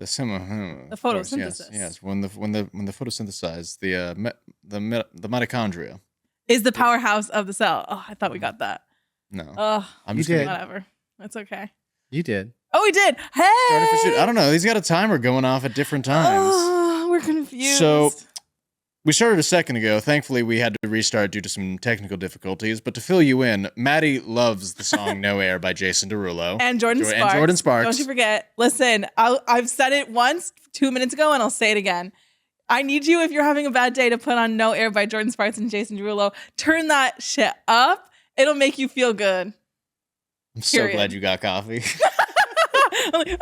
The of course, photosynthesis. Yes. When the photosynthesize the mitochondria is the powerhouse of the cell. Oh, I thought we got that. No, I'm just kidding. Whatever. That's okay. You did. Oh, we did. Hey. I don't know. He's got a timer going off at different times. Oh, we're confused. So we started a second ago. Thankfully, we had to restart due to some technical difficulties. But to fill you in, Maddie loves the song "No Air" by Jason Derulo and Jordan Sparks. Don't you forget. Listen, I've said it once 2 minutes ago, and I'll say it again. I need you, if you're having a bad day, to put on "No Air" by Jordan Sparks and Jason Derulo. Turn that shit up. It'll make you feel good. I'm so glad you got coffee. I'm like,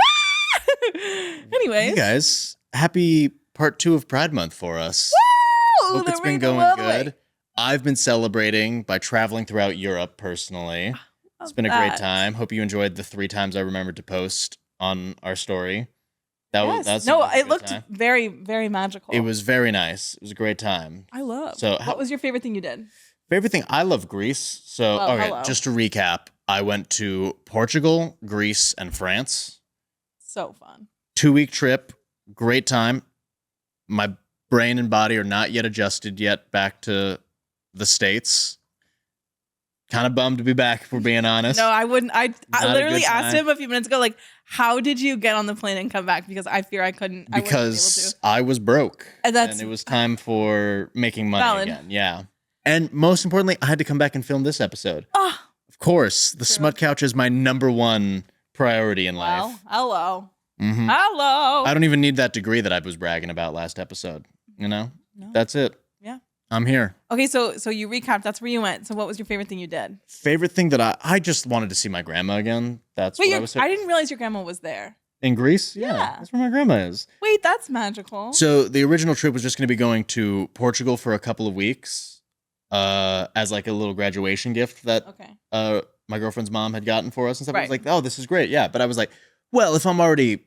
anyways, hey guys, happy part 2 of Pride Month for us. Woo! Hope it's been going good. I've been celebrating by traveling throughout Europe personally. It's been a great time. Hope you enjoyed the 3 times I remembered to post on our story. It looked very, very magical. It was very nice. It was a great time. I love. So, what was your favorite thing you did? Favorite thing? I love Greece. So, okay, just to recap, I went to Portugal, Greece, and France. So fun. 2-week trip. Great time. My brain and body are not yet adjusted yet back to the States. Kind of bummed to be back, if we're being honest. No, I wouldn't. I literally asked him a few minutes ago, like, how did you get on the plane and come back? Because I fear I couldn't. Because I was broke. And it was time for making money again. Yeah. And most importantly, I had to come back and film this episode. Of course, the Smut Couch is my #1 priority in life. Well, hello. Mm-hmm. Hello. I don't even need that degree that I was bragging about last episode. You know? No. That's it. Yeah. I'm here. Okay, so you recapped. That's where you went. So what was your favorite thing you did? Favorite thing that I just wanted to see my grandma again. That's what I was saying. I didn't realize your grandma was there. In Greece? Yeah. That's where my grandma is. Wait, that's magical. So the original trip was just going to be going to Portugal for a couple of weeks as like a little graduation gift that my girlfriend's mom had gotten for us and stuff. I was like, oh, this is great. Yeah. But I was like, well, if I'm already...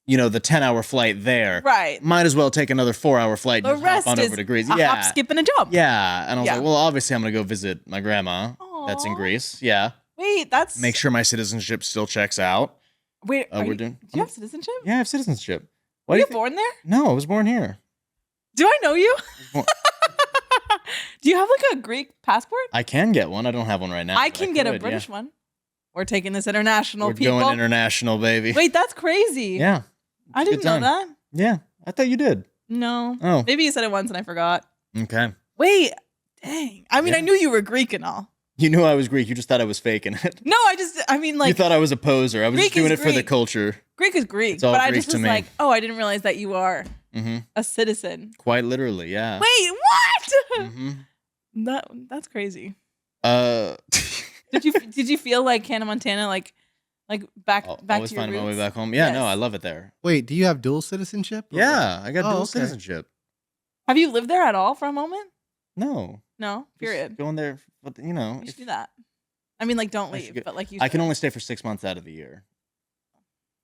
the 10-hour flight there. Right. Might as well take another 4-hour flight and just hop on over to Greece. Hop, skip, and a jump. Yeah. And I was like, well, obviously I'm going to go visit my grandma. Aww. That's in Greece. Yeah. Wait, make sure my citizenship still checks out. Wait, do you have citizenship? Yeah, I have citizenship. Were you born there? No, I was born here. Do I know you? Do you have like a Greek passport? I can get one. I don't have one right now. I can get a British one. We're taking this international, people. We're going international, baby. Wait, that's crazy. Yeah. I didn't know that. Yeah, I thought you did. No. Oh. Maybe you said it once and I forgot. Okay. Wait, dang. I mean, I knew you were Greek and all. You knew I was Greek. You just thought I was faking it. No, I mean, like... You thought I was a poser. I was just doing it for the culture. Greek is Greek. It's all but Greek I just to was me. like, oh, I didn't realize that you are a citizen. Quite literally, yeah. Wait, what? Mm-hmm. That's crazy. Did you feel like Hannah Montana, like back to your roots? Finding my way back home. Yeah, yes. No, I love it there. Wait, do you have dual citizenship? Yeah, I got dual citizenship. Have you lived there at all for a moment? No. No, period. Just going there, but You should do that. I mean, like, don't leave, but like you should. I can only stay for 6 months out of the year.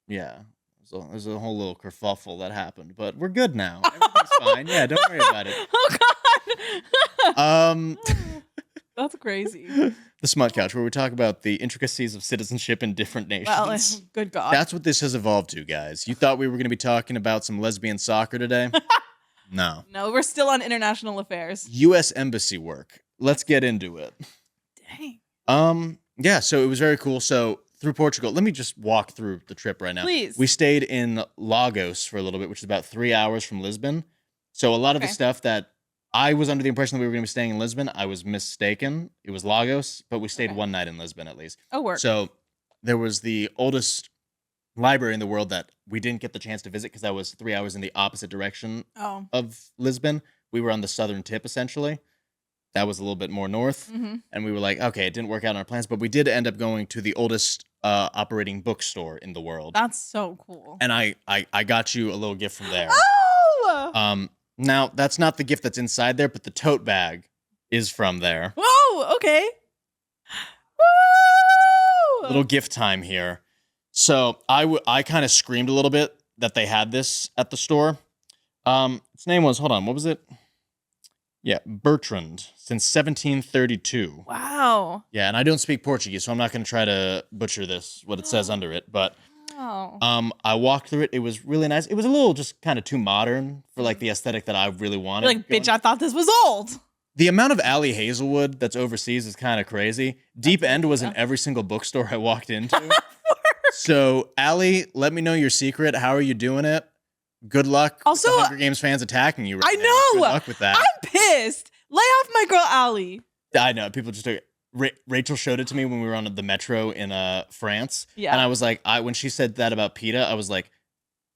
Yeah. So there's a whole little kerfuffle that happened, but we're good now. Everything's fine. Yeah, don't worry about it. Oh, God. That's crazy. The Smut Couch, where we talk about the intricacies of citizenship in different nations. Well, good God. That's what this has evolved to, guys. You thought we were going to be talking about some lesbian soccer today? No. No, we're still on international affairs. U.S. Embassy work. Let's get into it. Dang. Yeah, so it was very cool. So through Portugal, let me just walk through the trip right now. Please. We stayed in Lagos for a little bit, which is about 3 hours from Lisbon. So a lot of the stuff that I was under the impression that we were going to be staying in Lisbon, I was mistaken. It was Lagos, but we stayed one night in Lisbon at least. Oh, work. So there was the oldest library in the world that we didn't get the chance to visit because that was 3 hours in the opposite direction of Lisbon. We were on the southern tip, essentially. That was a little bit more north. Mm-hmm. And we were like, okay, it didn't work out in our plans, but we did end up going to the oldest operating bookstore in the world. That's so cool. And I got you a little gift from there. Oh! Now, that's not the gift that's inside there, but the tote bag is from there. Whoa, okay. Woo! Little gift time here. So I kind of screamed a little bit that they had this at the store. Its name was, hold on, what was it? Yeah, Bertrand, since 1732. Wow. Yeah, and I don't speak Portuguese, so I'm not going to try to butcher this, what it says under it. But Oh. I walked through it. It was really nice. It was a little just kind of too modern for like the aesthetic that I really wanted. You're like, bitch, I thought this was old. The amount of Allie Hazelwood that's overseas is kind of crazy. Deep End was in every single bookstore I walked into. So, Allie, let me know your secret. How are you doing it? Good luck also, with the Hunger Games fans attacking you right I now. know. Good luck with that. I'm pissed. Lay off my girl, Allie. I know. People just took it. Rachel showed it to me when we were on the metro in France. Yeah. And I was like, when she said that about PETA, I was like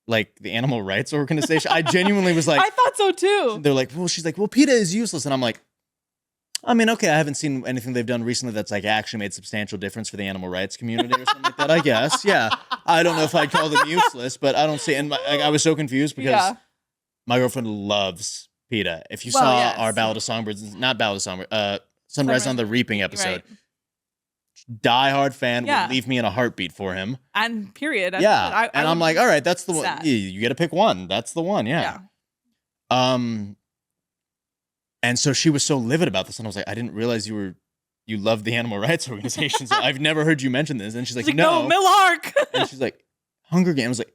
the animal rights organization. I genuinely was like, I thought so too. They're like, well, she's like, well, PETA is useless. And I'm like, I mean, okay, I haven't seen anything they've done recently that's like actually made substantial difference for the animal rights community or something like that, I guess. Yeah. I don't know if I'd call them useless, but I don't see. And I was so confused because my girlfriend loves PETA. If you saw our Ballad of Songbirds, not Ballad of Songbirds, Sunrise on the Reaping episode, diehard fan would leave me in a heartbeat for him. And period. I'm like, all right, that's the one. Yeah, you get to pick one. That's the one. Yeah. And so she was so livid about this, and I was like, I didn't realize you loved the animal rights organizations. I've never heard you mention this. And she's like, no, Millark. And she's like, Hunger Games. I was like,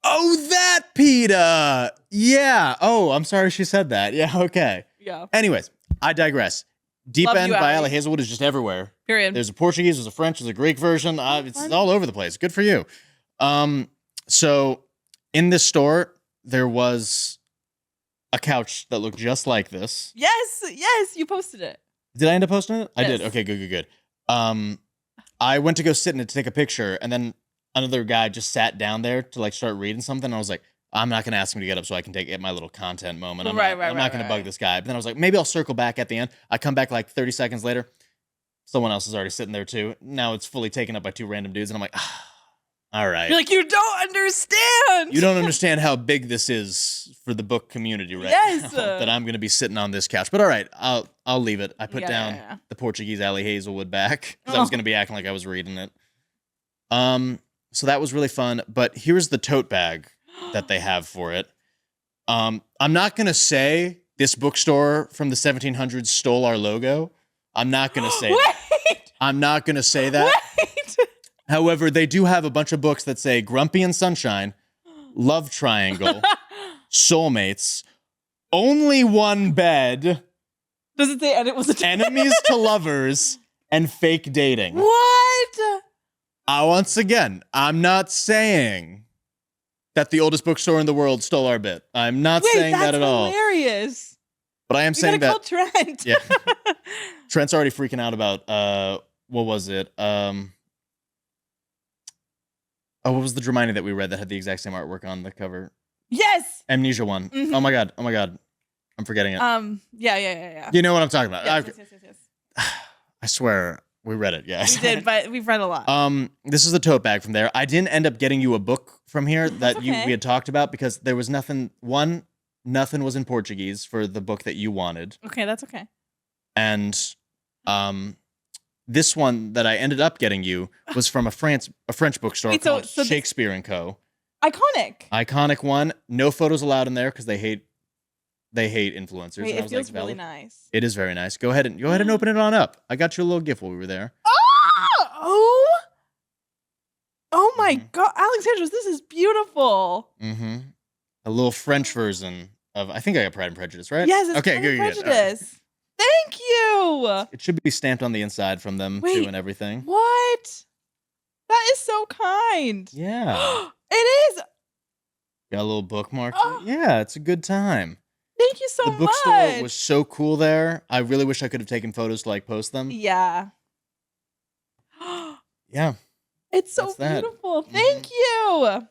oh, that PETA. Yeah. Oh, I'm sorry she said that. Yeah. Okay. Yeah. Anyways, I digress. Deep End by Allie Hazelwood is just everywhere. Period. There's a Portuguese, there's a French, there's a Greek version. It's all over the place. Good for you. So in this store, there was a couch that looked just like this. Yes, you posted it. Did I end up posting it? Yes. I did. Okay, good. I went to go sit in it to take a picture, and then another guy just sat down there to like start reading something. And I was like, I'm not going to ask him to get up so I can get my little content moment. I'm not going to bug this guy. But then I was like, maybe I'll circle back at the end. I come back like 30 seconds later. Someone else is already sitting there too. Now it's fully taken up by two random dudes. And I'm like, all right. You're like, you don't understand. You don't understand how big this is for the book community right now. That I'm going to be sitting on this couch. But all right, I'll leave it. I put down the Portuguese Allie Hazelwood back because I was going to be acting like I was reading it. So that was really fun. But here's the tote bag that they have for it. I'm not going to say this bookstore from the 1700s stole our logo. I'm not going to say that. I'm not going to say that. Wait. However, they do have a bunch of books that say Grumpy and Sunshine, Love Triangle, Soulmates, Only One Bed. Does it say and it was Enemies to Lovers, and Fake Dating. What? Once again, I'm not saying that the oldest bookstore in the world stole our bit. I'm not saying that at all. That's hilarious. But I am saying that. Call Trent. Yeah. Trent's already freaking out about what was it? What was the Dramione that we read that had the exact same artwork on the cover? Yes. Amnesia one. Mm-hmm. Oh my god. I'm forgetting it. Yeah. You know what I'm talking about. Yes. I swear we read it. Yes. We did, but we've read a lot. This is the tote bag from there. I didn't end up getting you a book from here that we had talked about because there was nothing. Nothing was in Portuguese for the book that you wanted. Okay, that's okay. And this one that I ended up getting you was from a French bookstore called Shakespeare & Co. Iconic one. No photos allowed in there because they hate influencers. Wait, it feels really nice. It is very nice. Go ahead and open it on up. I got you a little gift while we were there. Oh my god, Alexandros, this is beautiful. Mm-hmm. A little French version of, I think I got Pride and Prejudice, right? Yes, it's Pride and Prejudice. Right. Thank you. It should be stamped on the inside from them too and everything. What? That is so kind. Yeah. It is. Got a little bookmark. Yeah, it's a good time. Thank you so much. The bookstore was so cool there. I really wish I could have taken photos to like post them. Yeah. Yeah. It's so beautiful. Thank you.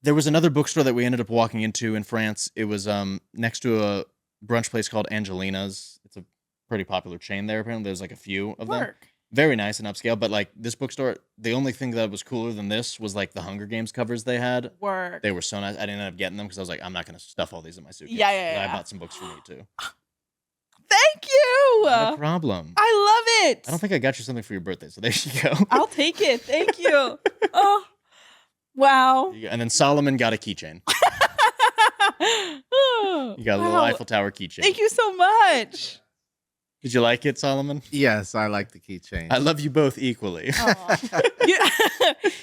There was another bookstore that we ended up walking into in France. It was next to a brunch place called Angelina's. It's a pretty popular chain there. Apparently, there's like a few of them. Very nice and upscale. But like this bookstore, the only thing that was cooler than this was like the Hunger Games covers they had. They were so nice. I didn't end up getting them because I was like, I'm not going to stuff all these in my suitcase. Yeah. I bought some books for me too. Thank you. No problem. I love it. I don't think I got you something for your birthday, so there you go. I'll take it. Thank you. Oh, wow. And then Solomon got a keychain. You got a little Eiffel Tower keychain. Thank you so much. Did you like it, Solomon? Yes, I like the keychain. I love you both equally.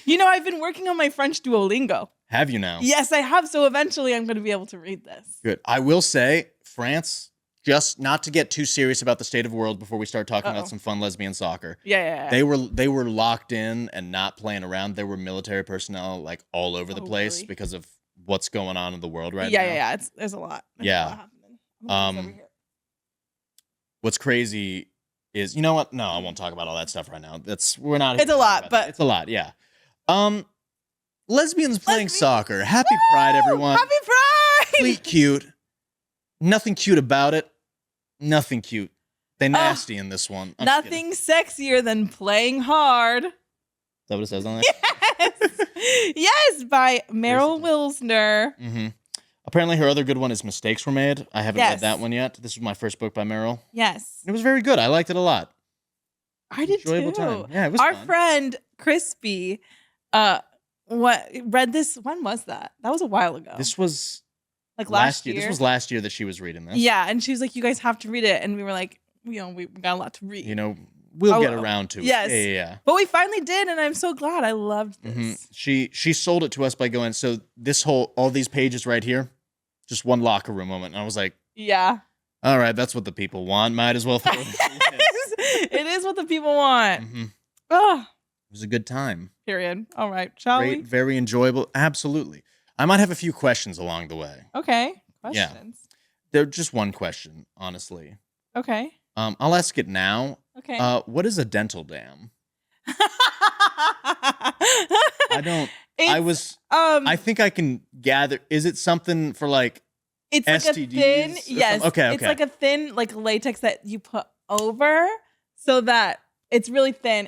You know, I've been working on my French Duolingo. Have you now? Yes, I have. So eventually I'm going to be able to read this. Good. I will say, France, just not to get too serious about the state of the world before we start talking about some fun lesbian soccer. Yeah. They were locked in and not playing around. There were military personnel like all over the place because of what's going on in the world right now. Yeah. There's a lot. There's a lot happening. What's crazy is, you know what? No, I won't talk about all that stuff right now. It's a lot, but it's a lot. Yeah. Lesbians playing soccer. Happy Pride, everyone. Happy Pride. Cleat Cute. Nothing cute about it. Nothing cute. They nasty in this one. Nothing sexier than playing hard. Is that what it says on there? Yes, by Meryl Wilsner. Mm-hmm. Apparently her other good one is Mistakes Were Made. I haven't read that one yet. This was my first book by Meryl. Yes. It was very good. I liked it a lot. I did Enjoyable too. time. Yeah, it was Our fun. friend Crispy read this. When was that? That was a while ago. This was like last year. This was last year that she was reading this. Yeah, and she was like, "You guys have to read it," and we were like, "We got a lot to read." You know, we'll get around to it. Yes. Yeah. But we finally did, and I'm so glad. I loved this. Mm-hmm. She sold it to us by going, so all these pages right here, just one locker room moment. And I was like, yeah. All right, that's what the people want. Might as well throw it. It is what the people want. Mm-hmm. Oh. It was a good time. Period. All right. Shall we? Very enjoyable. Absolutely. I might have a few questions along the way. Okay. Questions. Yeah. They're just one question, honestly. Okay. I'll ask it now. Okay. What is a dental dam? I think I can gather. Is it something for like it's STDs? Like a thin, yes. Okay. It's like a thin like latex that you put over so that it's really thin.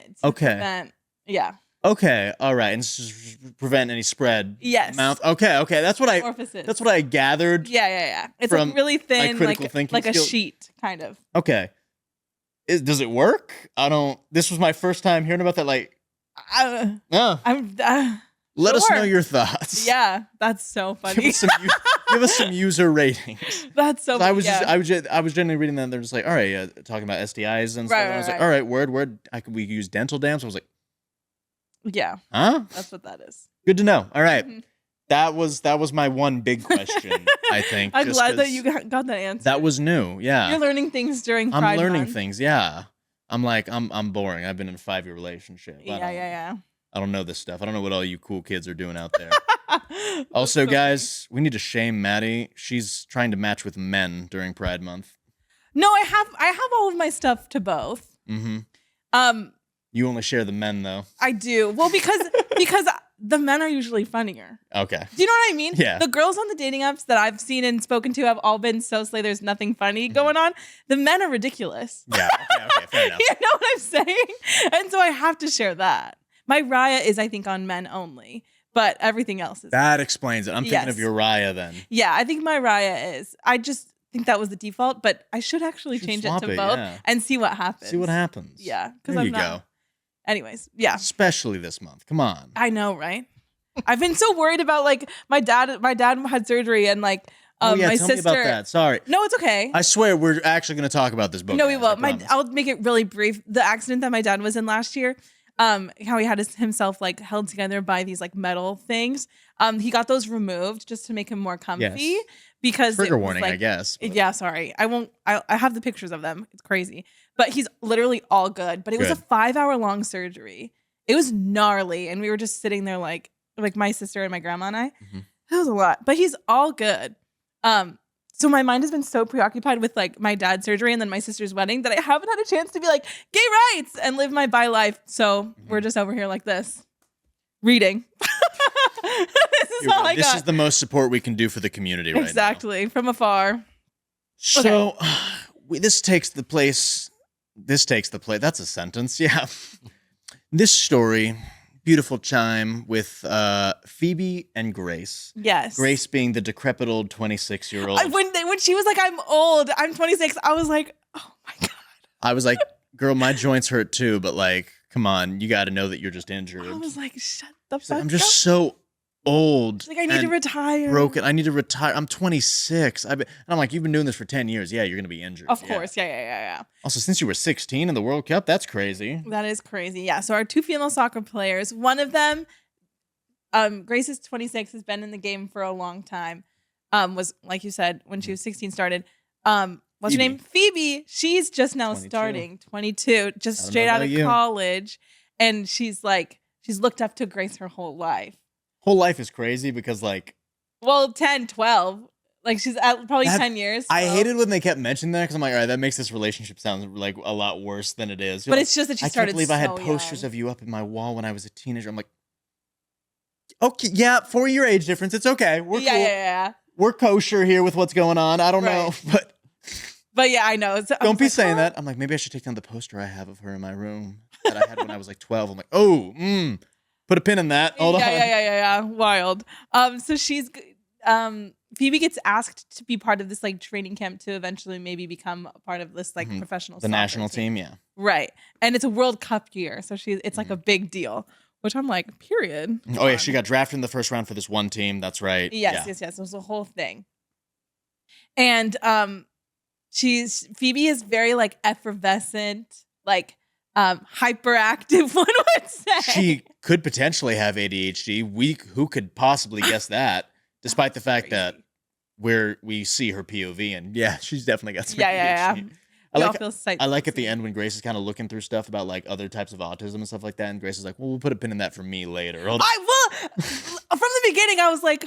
Yeah. Okay. All right. And just prevent any spread. Yes. Mouth. Okay. That's what I gathered. Yeah. It's like really thin, like a sheet, kind of. Okay. Does it work? This was my first time hearing about that. Like, let us know your thoughts. Yeah, that's so funny. Give us some user ratings. That's so funny. I was generally reading that. They're just like, all right, talking about STIs and stuff. And I was like, all right, word. We use dental dams. I was like, yeah. Huh? That's what that is. Good to know. All right. Mm-hmm. That was my one big question, I think. I'm glad that you got that answer. That was new. Yeah. You're learning things during Pride I'm learning month. things. Yeah. I'm like, I'm boring. I've been in a 5-year relationship. Yeah. I don't know this stuff. I don't know what all you cool kids are doing out there. Also, guys, we need to shame Maddie. She's trying to match with men during Pride Month. No, I have all of my stuff to both. Mm-hmm. You only share the men though. I do. Well, because the men are usually funnier. Okay. Do you know what I mean? Yeah. The girls on the dating apps that I've seen and spoken to have all been so slay. There's nothing funny going on. The men are ridiculous. Yeah. Okay. Fair enough. You know what I'm saying? And so I have to share that. My Raya is, I think, on men only, but everything else is. That explains it. I'm thinking of your Raya then. Yeah, I think my Raya is. I just think that was the default, but I should actually change it to both and see what happens. See what happens. Yeah. There you go. Anyways, yeah. Especially this month. Come on. I know, right? I've been so worried about like my dad had surgery and like my sister. Tell me about that. Sorry. No, it's okay. I swear we're actually going to talk about this book. No, we will. I'll make it really brief. The accident that my dad was in last year, how he had himself like held together by these like metal things. He got those removed just to make him more comfy because trigger warning, I guess. But. Yeah, sorry. I have the pictures of them. It's crazy. But he's literally all good. But it was a 5-hour long surgery. It was gnarly. And we were just sitting there like my sister and my grandma and I. Mm-hmm. It was a lot. But he's all good. So my mind has been so preoccupied with like my dad's surgery and then my sister's wedding that I haven't had a chance to be like gay rights and live my bi life. So we're just over here like this, reading. This is the most support we can do for the community right now. Exactly, from afar. So this takes the place. That's a sentence. Yeah. This story. Beautiful chime with Phoebe and Grace. Yes. Grace being the decrepit old 26-year-old. When she was like, I'm old, I'm 26, I was like, oh my God. I was like, girl, my joints hurt too, but like, come on, you got to know that you're just injured. I was like, shut the fuck up. I'm just so old. She's like, I need to retire. Broken. I need to retire. I'm 26. And I'm like, you've been doing this for 10 years. Yeah, you're going to be injured. Of course. Yeah. Also, since you were 16 in the World Cup, that's crazy. That is crazy. Yeah. So our 2 female soccer players, one of them, Grace is 26, has been in the game for a long time. Was, like you said, when she was 16 started. What's her name? Phoebe. She's just now 22. Starting 22, just straight out of college. And she's looked up to Grace her whole life. Whole life is crazy because 10, 12. Like she's at probably 10 years. So. I hated when they kept mentioning that because I'm like, all right, that makes this relationship sound like a lot worse than it is. But it's just that she started. I can't believe I had posters of you up in my wall when I was a teenager. I'm like, okay, yeah, 4-year age difference. It's okay. We're cool. Yeah. We're kosher here with what's going on. I don't know, but yeah, I know. Don't be saying that. I'm like, maybe I should take down the poster I have of her in my room that I had when I was 12. I'm like, put a pin in that. Hold on. Yeah. Wild. So she's Phoebe gets asked to be part of this training camp to eventually maybe become a part of this professional the national team. Yeah. Right. And it's a World Cup year, so it's like a big deal. Which I'm like, period. Oh yeah, she got drafted in the first round for this one team. That's right. Yes. It was a whole thing. And Phoebe is very effervescent, hyperactive, one would say. She could potentially have ADHD. Who could possibly guess that? Despite the fact that we see her POV, and she's definitely got some ADHD. Yeah. I like at the end when Grace is kind of looking through stuff about other types of autism and stuff like that, and Grace is like, well, we'll put a pin in that for me later. From the beginning, I was like,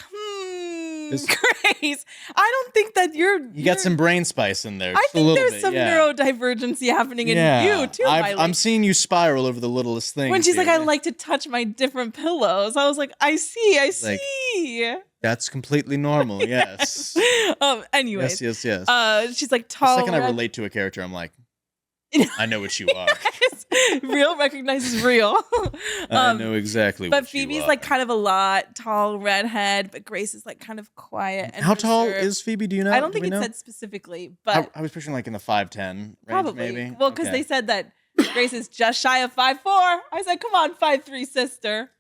Grace, I don't think that you got some brain spice in there. I think there's some neurodivergency happening in you too, I'm seeing you spiral over the littlest things. When she's like, I like to touch my different pillows, I was like, I see. That's completely normal, yes. Anyways. Yes. She's tall. The second I relate to a character, I'm like, I know what you are. Real recognizes real. I know exactly what you are. But Phoebe's kind of a lot, tall, redhead, but Grace is kind of quiet and How tall is Phoebe? Do you know? I don't think it said specifically, but I was picturing in the 5'10" range, probably. Maybe. Well, because they said that Grace is just shy of 5'4". I said, come on, 5'3", sister.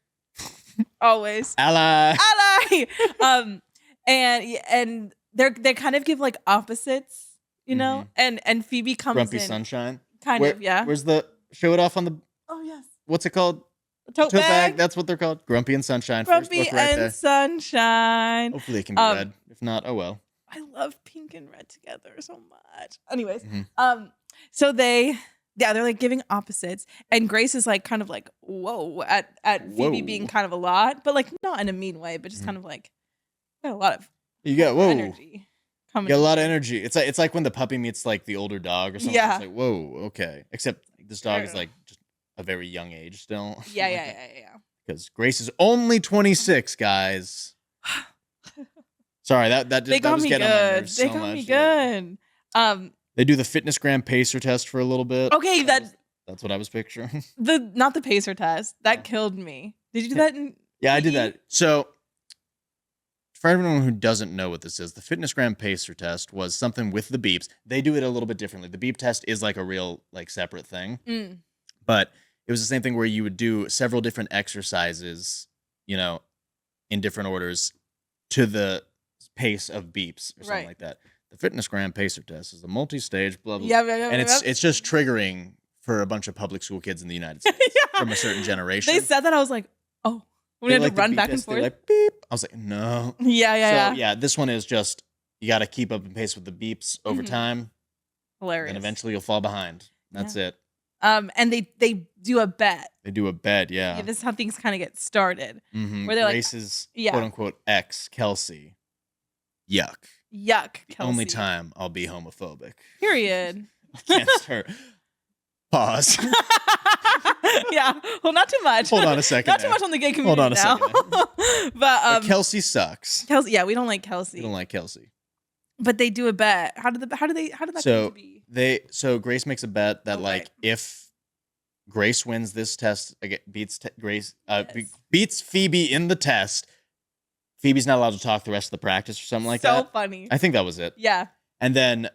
Always. Ally. And they kind of give opposites, you know? And Phoebe comes Grumpy in. Sunshine. Kind of, yeah. Where's the show it off on the Oh yes. What's it called? Tote bag. That's what they're called. Grumpy and Sunshine. Grumpy and Sunshine. Hopefully it can be red. If not, oh well. I love pink and red together so much. Anyways, so they're giving opposites, and Grace is kind of whoa at Phoebe being kind of a lot, but not in a mean way, but just kind of got a lot of energy. You got a lot of energy. It's like when the puppy meets the older dog or something. Yeah. It's whoa, okay. Except this dog is just a very young age still. Yeah. Because Grace is only 26, guys. Sorry, that was getting on my nerves so much. They got me good. They do the fitness-gram pacer test for a little bit. Okay, that's what I was picturing. Not the pacer test. That killed me. Did you do that? Yeah, I did that. So, for everyone who doesn't know what this is, the fitness-gram pacer test was something with the beeps. They do it a little bit differently. The beep test is a real separate thing. But it was the same thing where you would do several different exercises, in different orders to the pace of beeps or something like that. The fitness-gram pacer test is a multi-stage, blah, blah, blah. And it's just triggering for a bunch of public school kids in the United States from a certain generation. They said that, I was like, oh. We had to run back and forth. Beep. I was like, no. Yeah. This one is just, you got to keep up and pace with the beeps over time. Hilarious. And eventually you'll fall behind. That's it. And they do a bet. They do a bet, yeah. This is how things kind of get started. Where they're Grace's quote-unquote ex, Kelsey. Yuck. Kelsey. The only time I'll be homophobic. Period. Against her. Pause. Yeah. Well, not too much. Hold on a second. Not too much on the gay community. Hold on a second. But Kelsey sucks. Kelsey, yeah, we don't like Kelsey. We don't like Kelsey. But they do a bet. How did that come to be? So Grace makes a bet that if Grace wins this test, beats Phoebe in the test, Phoebe's not allowed to talk the rest of the practice or something like that. So funny. I think that was it. Yeah. And then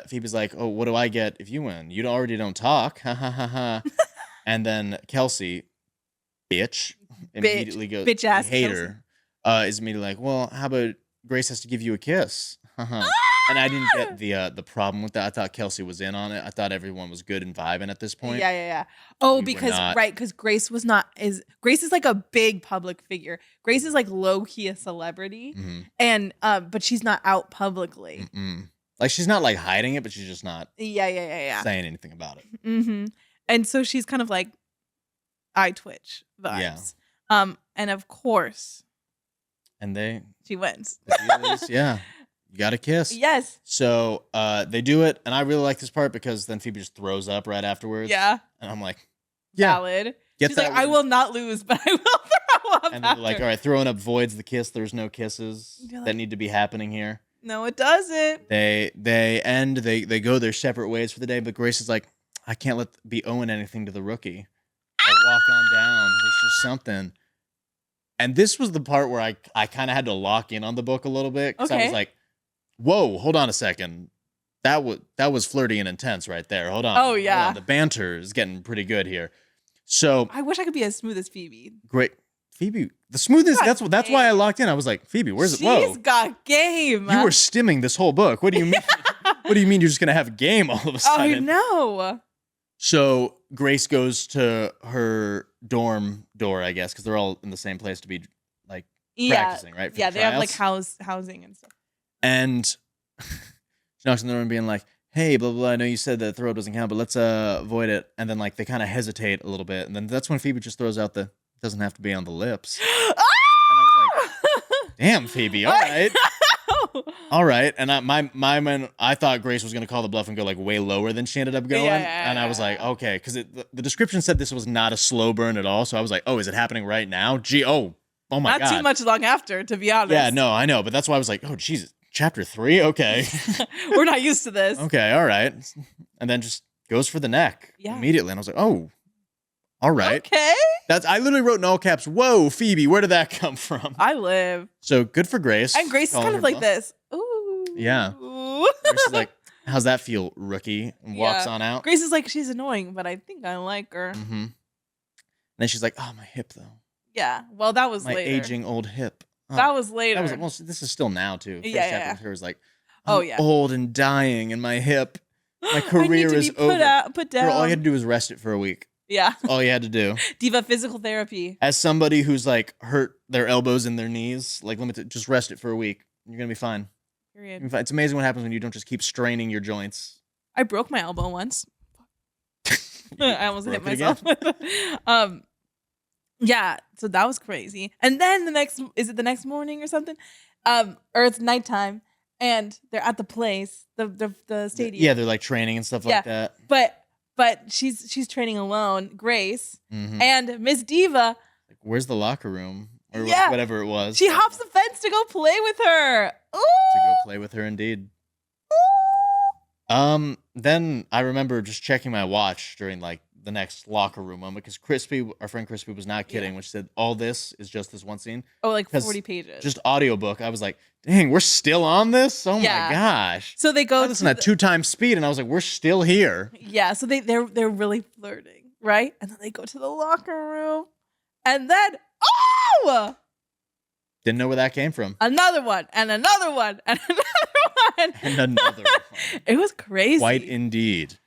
Phoebe's like, oh, what do I get if you win? You already don't talk. Ha ha ha ha. And then Kelsey, immediately goes, bitch ass hate Kelsey. her. is immediately like, well, how about Grace has to give you a kiss? And I didn't get the problem with that. I thought Kelsey was in on it. I thought everyone was good and vibing at this point. Yeah. Oh, because Grace was not Grace is like a big public figure. Grace is like low key a celebrity, and but she's not out publicly. Like she's not like hiding it, but she's just not saying anything about it. And so she's kind of like eye twitch vibes. And of course, she wins. The deal is, you got to kiss. Yes. So they do it, and I really like this part because then Phoebe just throws up right afterwards. Yeah. And I'm like, valid. She's like, I will not lose, but I will throw up. And they're like, all right, throwing up voids the kiss. There's no kisses that need to be happening here. No, it doesn't. They end. They go their separate ways for the day. But Grace is like, I can't be owing anything to the rookie. I'll walk on down. There's just something. And this was the part where I kind of had to lock in on the book a little bit because I was like, whoa, hold on a second. That was flirty and intense right there. Hold on. Oh, yeah. Hold on. The banter is getting pretty good here. So I wish I could be as smooth as Phoebe. Great. Phoebe, the smoothness, that's why I locked in. I was like, Phoebe, where's it? Whoa. She's got game. You were stimming this whole book. What do you mean? What do you mean you're just going to have game all of a sudden? Oh, no. So Grace goes to her dorm door, I guess, because they're all in the same place to be like practicing, right? Yeah, they have like housing and stuff. And she knocks on the door and being like, hey, blah, blah, blah, I know you said that throw doesn't count, but let's avoid it. And then like they kind of hesitate a little bit. And then that's when Phoebe just throws out the doesn't have to be on the lips. And I was like, damn, Phoebe, all right. All right. And I thought Grace was going to call the bluff and go like way lower than she ended up going. And I was like, okay, because the description said this was not a slow burn at all. So I was like, oh, is it happening right now? Gee, oh my God. Not too much long after, to be honest. Yeah, no, I know. But that's why I was like, oh, Jesus. Chapter 3? Okay. We're not used to this. Okay, all right. And then just goes for the neck immediately. And I was like, oh, all right. Okay. I literally wrote in all caps, whoa, Phoebe, where did that come from? I live. So good for Grace. And Grace is kind of like this. Ooh. Yeah. Grace is like, how's that feel, rookie? And walks on out. Grace is like, she's annoying, but I think I like her. And then she's like, oh, my hip, though. Yeah. Well, that was my later. aging old hip. Oh, that was later. Well, this is still now, too. First chapter with her was like, I'm old and dying, and my hip, my career is over. Put down. Girl, all you had to do was rest it for a week. Yeah. That's all you had to do. Diva physical therapy. As somebody who's like hurt their elbows and their knees, like limited, just rest it for a week. You're going to be fine. Period. It's amazing what happens when you don't just keep straining your joints. I broke my elbow once. I almost hit myself. Yeah, so that was crazy. And then the next morning or something? Or it's nighttime and they're at the place, the stadium. Yeah, they're like training and stuff like that. But she's training alone, Grace, and Miss Diva. Like, where's the locker room? Or whatever it was. She hops the fence to go play with her. Ooh! To go play with her, indeed. Ooh! Then I remember just checking my watch during like the next locker room moment because our friend Crispy was not kidding when she said all this is just this one scene. Oh, like 40 pages. Just audiobook. I was like, dang, we're still on this? Oh my gosh. So they go I listened at 2 times speed and I was like, we're still here. Yeah, so they're really flirting, right? And then they go to the locker room and then didn't know where that came from. Another one and another one and another one. And another one. It was crazy. Quite indeed.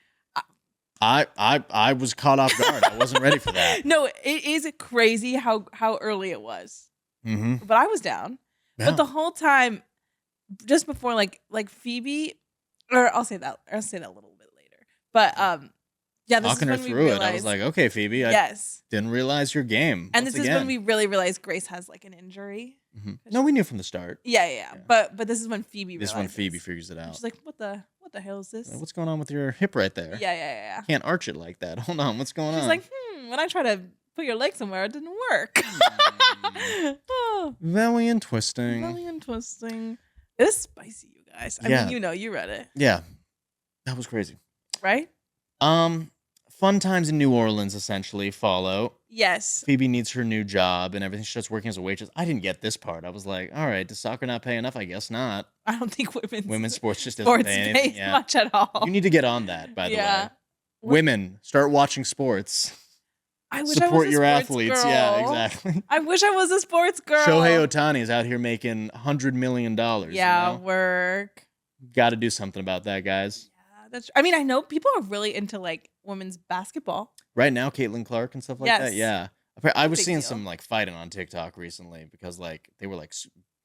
I was caught off guard. I wasn't ready for that. No, it is crazy how early it was. But I was down. Yeah. But the whole time, just before like Phoebe, or I'll say that a little bit later. But this walking is when her through realized, it, I was like, okay, Phoebe, I didn't realize your game. And this is when we really realized Grace has like an injury. No, we knew from the start. Yeah. But this is when Phoebe. This is when Phoebe figures it out. She's like, what the hell is this? What's going on with your hip right there? Yeah. Can't arch it like that. Hold on, what's going on? She's like, when I try to put your leg somewhere, it didn't work. Very interesting. It was spicy, you guys. I mean, you read it. Yeah. That was crazy. Right? Fun times in New Orleans essentially follow. Yes. Phoebe needs her new job and everything. She starts working as a waitress. I didn't get this part. I was like, all right, does soccer not pay enough? I guess not. I don't think women's sports just doesn't pay anything. Much at all. You need to get on that, by the way. Women, start watching sports. I wish support I was a your sports athletes. Girl. Yeah, exactly. I wish I was a sports girl. Shohei Ohtani is out here making $100 million. Yeah, work. Got to do something about that, guys. Yeah, that's. I mean, I know people are really into like women's basketball Right now, Caitlin Clark and stuff like that. Yeah, I was seeing some like fighting on TikTok recently because like they were like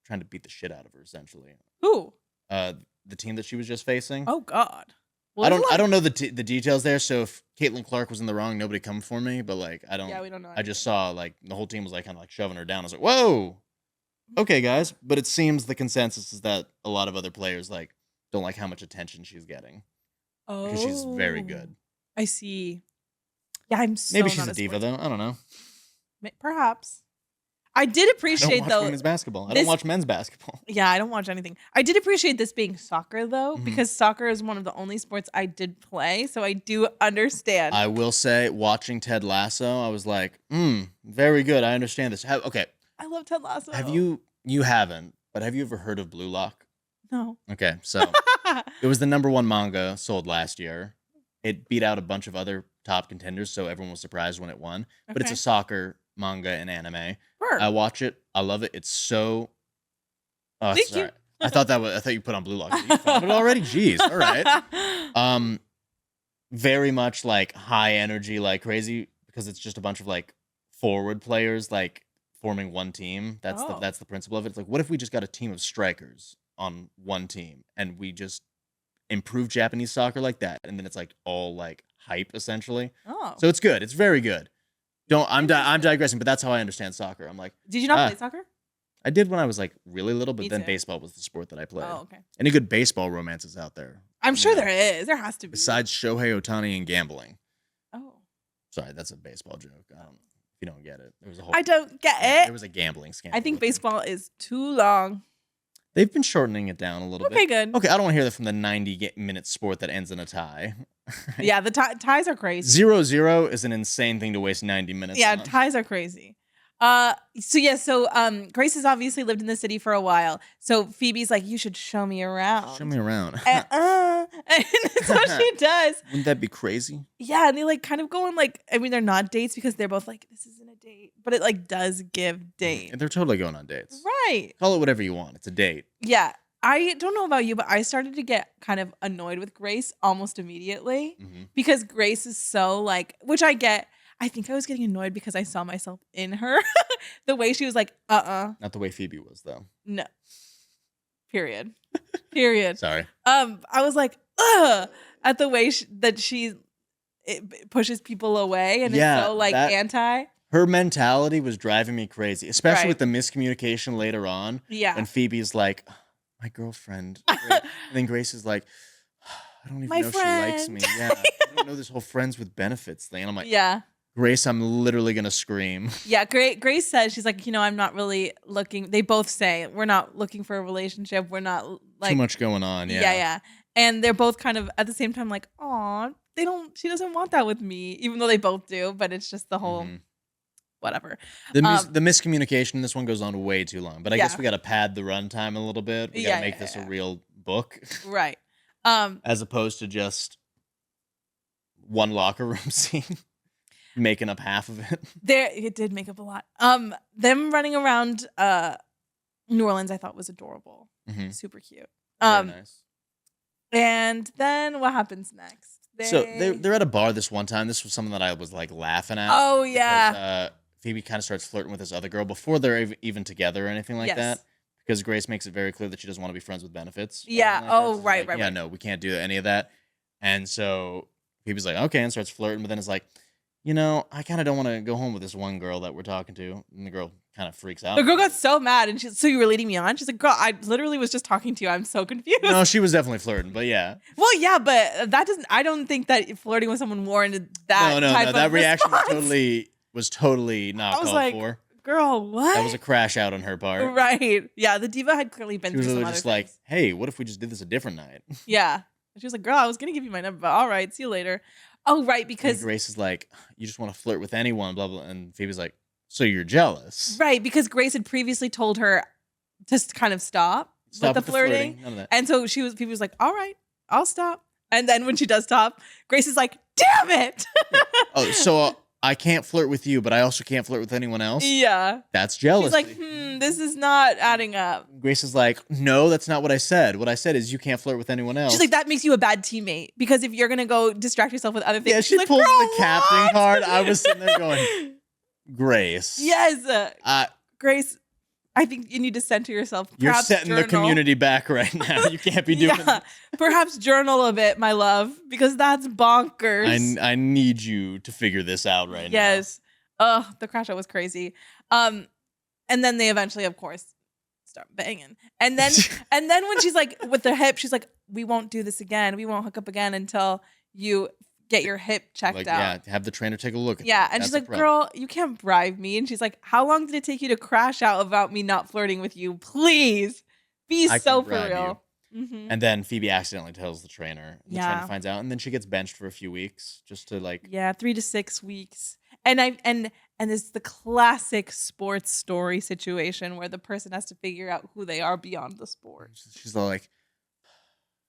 trying to beat the shit out of her essentially. Who? The team that she was just facing. Oh God. Well, I don't know the details there. So if Caitlin Clark was in the wrong, nobody come for me. But like I don't. Yeah, we don't know. I just saw like the whole team was like kind of like shoving her down. I was like, whoa. Okay, guys. But it seems the consensus is that a lot of other players like don't like how much attention she's getting. Oh. Because she's very good. I see. Yeah, I'm so maybe she's a diva though. I don't know. Perhaps. I did appreciate I don't watch though women's basketball. I don't watch men's basketball. Yeah, I don't watch anything. I did appreciate this being soccer though, because soccer is one of the only sports I did play, so I do understand. I will say, watching Ted Lasso, I was like, very good. I understand this. Okay. I love Ted Lasso. Have you haven't, but have you ever heard of Blue Lock? No. Okay, so it was the #1 manga sold last year. It beat out a bunch of other top contenders, so everyone was surprised when it won. But it's a soccer manga and anime. Sure. I watch it. I love it. It's so. Oh, Thank sorry. you. I thought you put on Blue Lock. You found it already? Jeez. All right. Very much like high energy, like crazy, because it's just a bunch of like forward players like forming one team. That's the principle of it. It's like, what if we just got a team of strikers on one team and we just improve Japanese soccer like that, and then it's like all like hype essentially. Oh. So it's good. It's very good. I'm digressing, but that's how I understand soccer. I'm like, did you not play soccer? I did when I was like really little, but Me then too. baseball was the sport that I played. Oh, okay. Any good baseball romances out there? I'm sure there is. There has to be. Besides Shohei Ohtani and gambling. Oh. Sorry, that's a baseball joke. If you don't get it. There was a whole I don't get it. There was a gambling scandal. I think baseball is too long. They've been shortening it down a little bit. Okay, good. Okay, I don't want to hear that from the 90-minute sport that ends in a tie. Yeah, the ties are crazy. 0-0 is an insane thing to waste 90 minutes on. Ties are crazy. So Grace has obviously lived in the city for a while. So Phoebe's like, you should show me around. Show me around. And that's what she does. Wouldn't that be crazy? Yeah, and they like kind of go on like, I mean, they're not dates because they're both like, this isn't a date, but it like does give date. And they're totally going on dates. Right. Call it whatever you want. It's a date. Yeah. I don't know about you, but I started to get kind of annoyed with Grace almost immediately because Grace is so like, which I get. I think I was getting annoyed because I saw myself in her. The way she was like, Not the way Phoebe was, though. No. Period. Period. Sorry. I was like, ugh, at the way that she pushes people away and is so like anti. Her mentality was driving me crazy, especially with the miscommunication later on. Yeah. And Phoebe's like, my girlfriend. And then Grace is like, I don't even know she likes me. Yeah. I don't know this whole friends with benefits thing. And I'm like, yeah. Grace, I'm literally going to scream. Yeah, Grace says, she's like, I'm not really looking. They both say, we're not looking for a relationship. We're not like. Too much going on, yeah. Yeah. And they're both kind of at the same time like, aw, she doesn't want that with me, even though they both do. But it's just the whole whatever. The miscommunication in this one goes on way too long. But I guess we got to pad the runtime a little bit. We got to make this a real book. Right. As opposed to just one locker room scene. Making up half of it. It did make up a lot. Them running around New Orleans I thought was adorable. Super cute. Very nice. And then what happens next? They're at a bar this one time. This was something that I was like laughing at. Oh yeah. Because, Phoebe kind of starts flirting with this other girl before they're even together or anything like that. Because Grace makes it very clear that she doesn't want to be friends with benefits. Yeah. Right. Yeah, no, we can't do any of that. And so Phoebe's like, okay, and starts flirting, but then it's like, I kind of don't want to go home with this one girl that we're talking to. And the girl kind of freaks out. The girl got so mad and she's, so you were leading me on? She's like, girl, I literally was just talking to you. I'm so confused. No, she was definitely flirting, but yeah. Well, yeah, but I don't think that flirting with someone warranted that type of that reaction response. was totally not called for. Girl, what? That was a crash out on her part. Right. Yeah, the diva had clearly been through some other things. She was just like, hey, what if we just did this a different night? Yeah. She was like, girl, I was going to give you my number, but all right, see you later. Oh, right, because... And Grace is like, you just want to flirt with anyone, blah, blah. And Phoebe's like, so you're jealous. Right, because Grace had previously told her to kind of stop with the flirting. None of that. And so Phoebe was like, all right, I'll stop. And then when she does stop, Grace is like, damn it. Oh, so I can't flirt with you, but I also can't flirt with anyone else. Yeah. That's jealousy. She's like, this is not adding up. Grace is like, no, that's not what I said. What I said is you can't flirt with anyone else. She's like, that makes you a bad teammate because if you're going to go distract yourself with other things. Yeah, she like, pulls the captain card. I was sitting there going, Grace. Yes. Grace, I think you need to center yourself. You're setting the community back right now. You can't be doing that. Perhaps journal a bit, my love, because that's bonkers. I need you to figure this out right now. Yes. Oh, the crash out was crazy. And then they eventually, of course, start banging. And then when she's like with the hip, she's like, we won't do this again. We won't hook up again until you get your hip checked out. Yeah, have the trainer take a look at and she's like, girl, you can't bribe me. And she's like, how long did it take you to crash out about me not flirting with you? Please be so for real. Mm-hmm. And then Phoebe accidentally tells the trainer. The trainer finds out, and then she gets benched for a few weeks just to 3 to 6 weeks. And it's the classic sports story situation where the person has to figure out who they are beyond the sport. She's all like,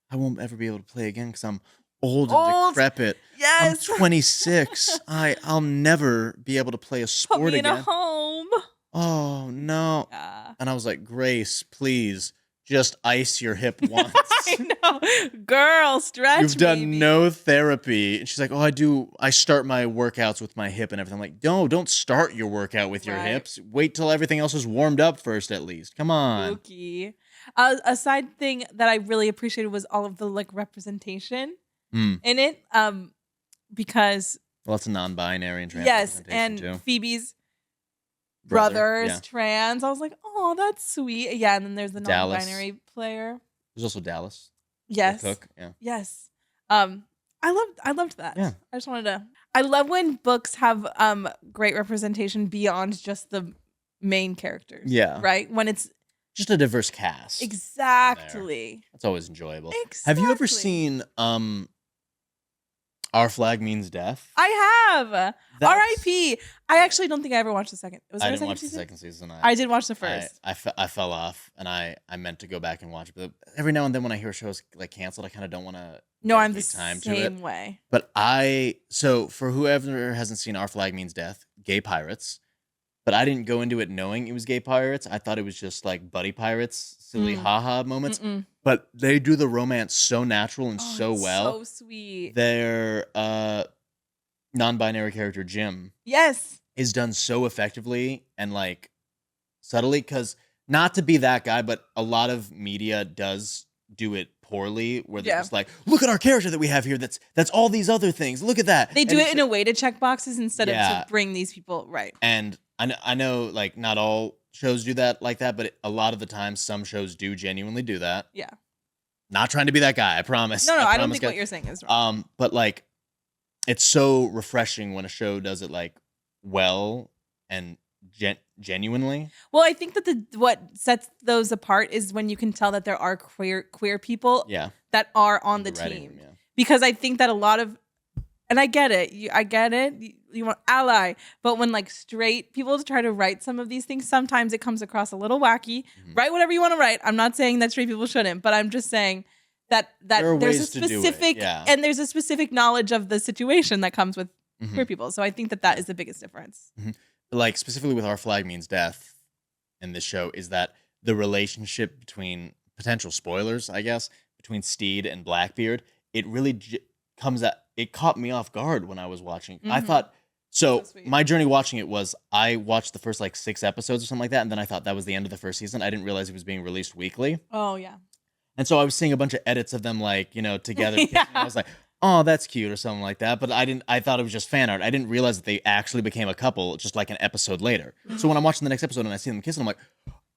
I won't ever be able to play again because I'm old and decrepit. Yes. I'm 26. I'll never be able to play a sport Put me again. in a home. Oh no. Yeah. And I was like, Grace, please just ice your hip once. I know. Girl, stretch. You've done no therapy. And she's like, I start my workouts with my hip and everything. I'm like, no, don't start your workout with your hips. Wait till everything else is warmed up first at least. Come on. Spooky. A side thing that I really appreciated was all of the representation in it, because it's a non-binary and trans. Yes, and too. Phoebe's brother is trans. I was like, oh, that's sweet. Yeah, and then there's the non-binary player. There's also Dallas. Yes. The cook. Yeah. Yes. I loved that. Yeah. I just wanted to. I love when books have great representation beyond just the main characters. Yeah. Right? When it's just a diverse cast. Exactly. That's always enjoyable. Exactly. Have you ever seen Our Flag Means Death? I have. R.I.P. I actually don't think I ever watched the second. I didn't watch the second season. I did watch the first. I fell off, and I meant to go back and watch it. But every now and then when I hear shows canceled, I kind of don't want to. No, I'm the same way. But so for whoever hasn't seen Our Flag Means Death, gay pirates. But I didn't go into it knowing it was gay pirates. I thought it was just buddy pirates, silly haha moments. But they do the romance so natural and so well. So sweet. Their non-binary character Jim, is done so effectively and subtly. Because not to be that guy, but a lot of media does do it poorly, where they're just like, look at our character that we have here. That's all these other things. Look at that. They do it in a way to check boxes instead of to bring these people right. And I know not all shows do that like that, but a lot of the time some shows do genuinely do that. Yeah. Not trying to be that guy, I promise. No, I don't think what you're saying is wrong. But it's so refreshing when a show does it well and genuinely. Well, I think that what sets those apart is when you can tell that there are queer people that are on the team. Yeah. Because I think that a lot of, and I get it. You want ally, but when straight people try to write some of these things, sometimes it comes across a little wacky. Write whatever you want to write. I'm not saying that straight people shouldn't, but I'm just saying that there's a specific and there's a specific knowledge of the situation that comes with queer people. So I think that is the biggest difference. Specifically with Our Flag Means Death in this show is that the relationship between potential spoilers, I guess, between Steed and Blackbeard, it really comes at. It caught me off guard when I was watching. I thought, so my journey watching it was I watched the first 6 episodes or something like that, and then I thought that was the end of the first season. I didn't realize it was being released weekly. Oh, yeah. And so I was seeing a bunch of edits of them together. And I was like, oh, that's cute or something like that. But I thought it was just fan art. I didn't realize that they actually became a couple just an episode later. So when I'm watching the next episode and I see them kissing, I'm like,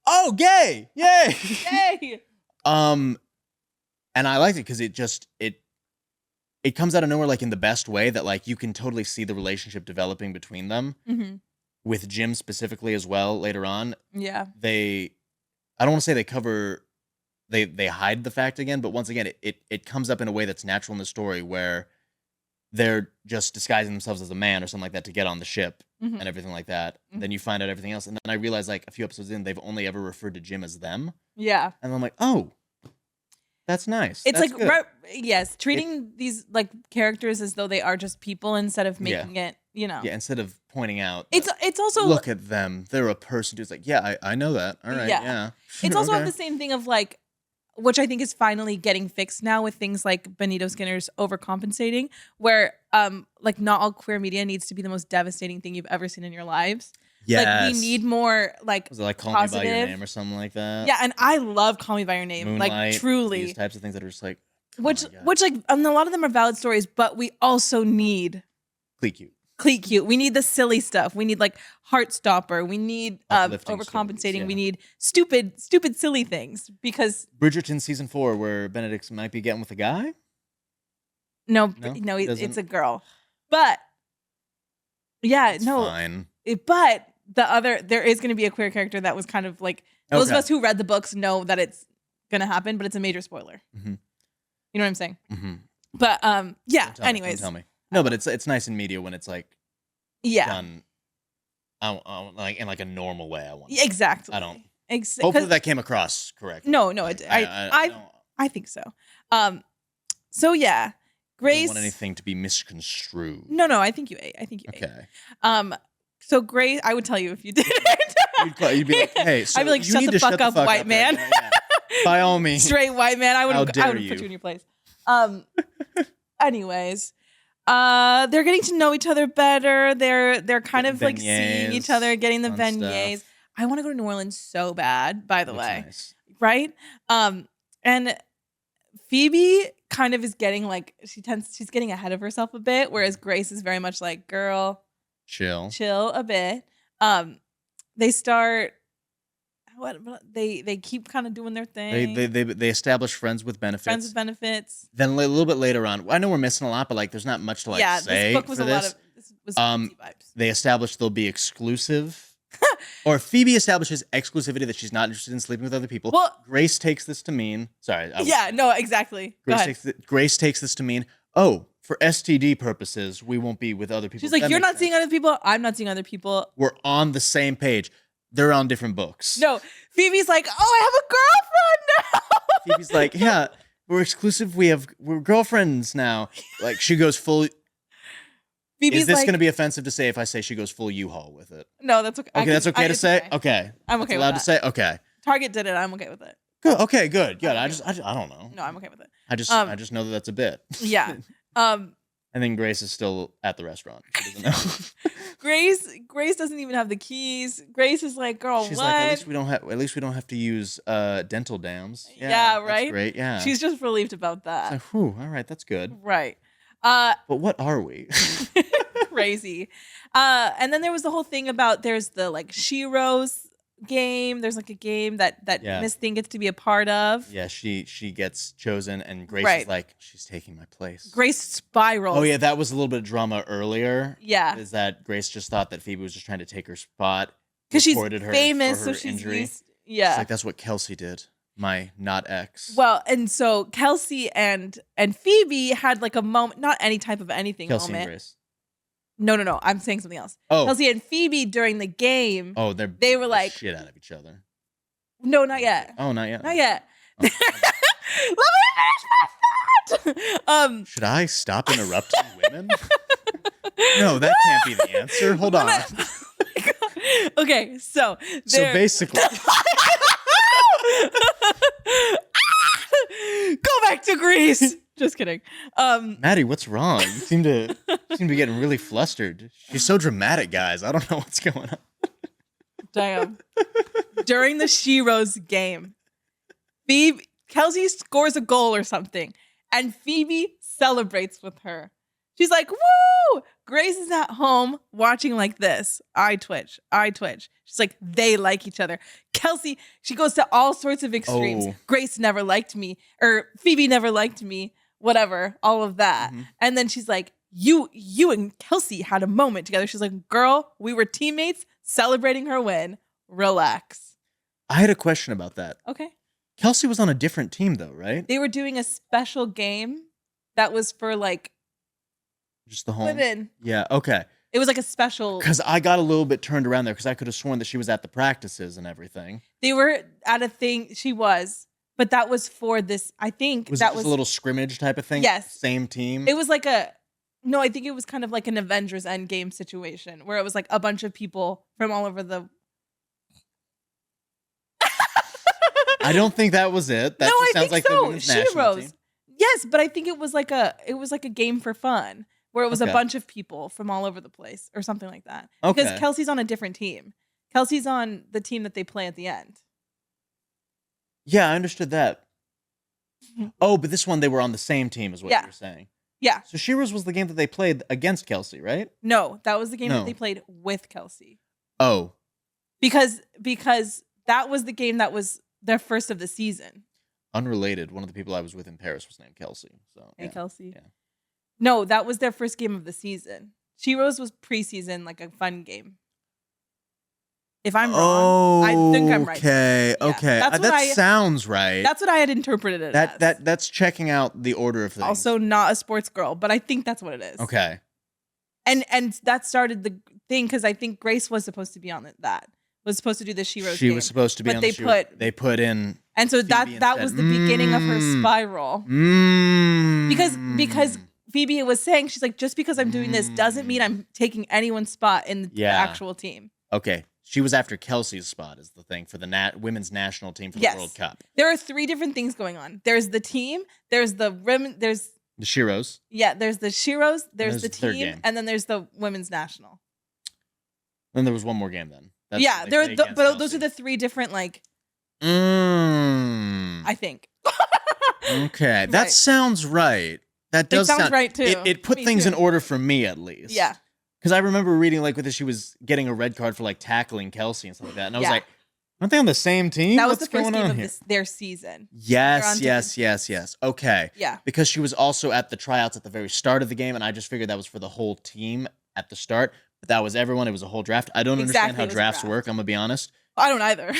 oh, gay! Yay! Yay! And I liked it because it comes out of nowhere in the best way that you can totally see the relationship developing between them. With Jim specifically as well later on. Yeah. I don't want to say they cover they hide the fact again, but once again it comes up in a way that's natural in the story where they're just disguising themselves as a man or something like that to get on the ship and everything like that. Then you find out everything else, and then I realize a few episodes in they've only ever referred to Jim as them. Yeah. And I'm like, oh, that's nice. It's that's yes, treating these characters as though they are just people instead of making it Yeah, instead of pointing out. It's also look at them. They're a person who's like, yeah, I know that. All right, yeah. It's also the same thing of like, which I think is finally getting fixed now with things like Benito Skinner's overcompensating, where like not all queer media needs to be the most devastating thing you've ever seen in your lives. Yes. Like we need more like was it like Call positive. Me by Your Name or something like that? Yeah, and I love Call Me by Your Name. Moonlight, like truly. These types of things that are just like which like a lot of them are valid stories, but we also need Cleat Cute. Cleat Cute. We need the silly stuff. We need like Heartstopper. We need overcompensating. Stories, yeah. We need stupid silly things because Bridgerton season 4 where Benedict might be getting with a guy? No, it's a girl. But yeah, it's no. Fine. But there is going to be a queer character that was kind of like those of us who read the books know that it's going to happen, but it's a major spoiler. Mm-hmm. You know what I'm saying? Mm-hmm. But yeah. Anyways, don't tell me. No, but it's nice in media when it's like done. Like in like a normal way. I want. Exactly. I don't. Hopefully that came across correctly. No, I think so. So yeah, Grace. I don't want anything to be misconstrued. No, I think you ate. Okay. So Grace, I would tell you if you did. You'd be like, hey, so I'd be like, shut the fuck up, white man. Right now, yeah. By all means. Straight white man. I would have put you in your place. Anyways, they're getting to know each other better. They're kind of like seeing each other, getting the beignets. Stuff. I want to go to New Orleans so bad, by the way. Nice. Right? And Phoebe kind of is getting like she's getting ahead of herself a bit, whereas Grace is very much like, girl, chill a bit. They start they keep kind of doing their thing. They establish friends with benefits. Then a little bit later on, I know we're missing a lot, but like there's not much to like say. This book was for a this. lot of this was vibes. They establish they'll be exclusive. Or Phoebe establishes exclusivity that she's not interested in sleeping with other people. Well, Grace takes this to mean exactly. Grace takes this to mean, oh, for STD purposes, we won't be with other people. She's like, you're not seeing other people. I'm not seeing other people. We're on the same page. They're on different books. No, Phoebe's like, oh, I have a girlfriend now. Phoebe's like, yeah, we're exclusive. We're girlfriends now. Like she goes full. Phoebe's is this going to be offensive to say if I say she goes full U-Haul with it? No, that's okay. Okay, that's okay to say? Okay. I'm okay with that. Allowed to say? Okay. Target did it. I'm okay with it. Good. Okay, good. I don't know. No, I'm okay with it. I just know that that's a bit. Yeah. And then Grace is still at the restaurant. She doesn't know. Grace doesn't even have the keys. Grace is like, girl, she's what? Like, at least we don't have to use dental dams. Yeah, right? That's great. Yeah. She's just relieved about that. It's like, whew, all right, that's good. Right. But what are we? Crazy. And then there was the whole thing about there's the like Shiro's game. There's like a game that Miss Thing gets to be a part of. Yeah, she gets chosen and Grace is like, she's taking my place. Grace spirals. Oh yeah, that was a little bit of drama earlier. Yeah. Is that Grace just thought that Phoebe was just trying to take her spot. Because she's famous, so she's injury. Yeah. She's like, that's what Kelsey did. My not ex. Well, and so Kelsey and Phoebe had like a moment, not any type of anything Kelsey moment. And Grace. No. I'm saying something else. Oh. Kelsey and Phoebe during the game. Oh, they were like shit out of each other. No, not yet. Oh, not yet. Not yet. Oh. Let me finish my thought. Should I stop interrupting women? No, that can't be the answer. Hold on. Okay, so basically. Go back to Greece. Just kidding. Maddie, what's wrong? You seem to be getting really flustered. She's so dramatic, guys. I don't know what's going on. Damn. During the Shiro's game, Kelsey scores a goal or something, and Phoebe celebrates with her. She's like, woo! Grace is at home watching like this. I twitch. She's like, they like each other. Kelsey, she goes to all sorts of extremes. Oh. Grace never liked me, or Phoebe never liked me, whatever, all of that. Mm-hmm. And then she's like, you and Kelsey had a moment together. She's like, girl, we were teammates celebrating her win. Relax. I had a question about that. Okay. Kelsey was on a different team though, right? They were doing a special game that was for like just the home women. Yeah, okay. It was like a special. Because I got a little bit turned around there because I could have sworn that she was at the practices and everything. They were at a thing. She was, but that was for this. I think was that was a little scrimmage type of thing. Yes, same team. It was like a. No, I think it was kind of like an Avengers Endgame situation where it was like a bunch of people from all over the. I don't think that was it. That just sounds like the women's national team. Yes, but I think it was like a game for fun where it was a bunch of people from all over the place or something like that. Okay. Because Kelsey's on a different team. Kelsey's on the team that they play at the end. Yeah, I understood that. Oh, but this one they were on the same team is what you were saying. Yeah. So Sheroes was the game that they played against Kelsey, right? No, that was the game that they played with Kelsey. Oh. Because that was the game that was their first of the season. Unrelated. One of the people I was with in Paris was named Kelsey. So Hey, Kelsey. Yeah. No, that was their first game of the season. Sheroes was preseason, like a fun game. If I'm wrong, I think I'm right. Okay, okay. That sounds right. That's what I had interpreted it as. That's checking out the order of things. Also not a sports girl, but I think that's what it is. Okay. And that started the thing because I think Grace was supposed to be on that. Was supposed to do the Sheroes game. She was supposed to be on they put in. And so that was the beginning of her spiral. Because Phoebe was saying, she's like, just because I'm doing this doesn't mean I'm taking anyone's spot in the actual team. Okay. She was after Kelsey's spot is the thing for the women's national team for the World Cup. There are 3 different things going on. There's the team, there's the women, there's the Sheroes. Yeah, there's the Sheroes, there's the team, and then there's the women's national. Then there was one more game then. But those are the 3 different I think. Okay, that sounds right. That does sound right too. It put things in order for me at least. Yeah. Because I remember reading whether she was getting a red card for tackling Kelsey and stuff like that. And I was like, aren't they on the same team? That was the first game of their season. Yes. Okay. Yeah. Because she was also at the tryouts at the very start of the game, and I just figured that was for the whole team at the start. But that was everyone. It was a whole draft. I don't understand how drafts work, I'm going to be honest. I don't either.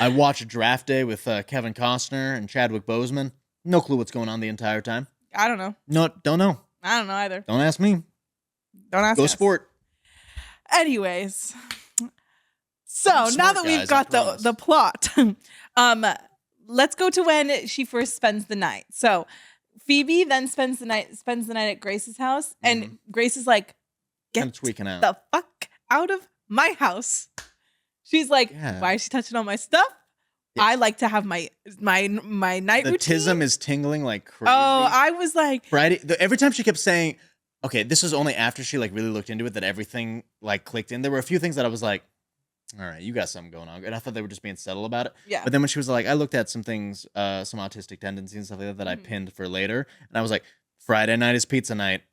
I watched Draft Day with Kevin Costner and Chadwick Boseman. No clue what's going on the entire time. I don't know. No, don't know. I don't know either. Don't ask me. Don't ask Go us. sport. Anyways. So now that we've got the plot, let's go to when she first spends the night. So Phoebe then spends the night at Grace's house, and Grace is like, "Get tweaking out the fuck out of my house." She's like, "Why is she touching all my stuff? I like to have my night routine." The tism is tingling like crazy. Oh, I was like, Friday. Every time she kept saying, okay, this was only after she really looked into it that everything clicked in. There were a few things that I was like, all right, you got something going on. And I thought they were just being subtle about it. Yeah. But then when she was like, I looked at some things, some autistic tendencies and stuff like that I pinned for later. And I was like, Friday night is pizza night.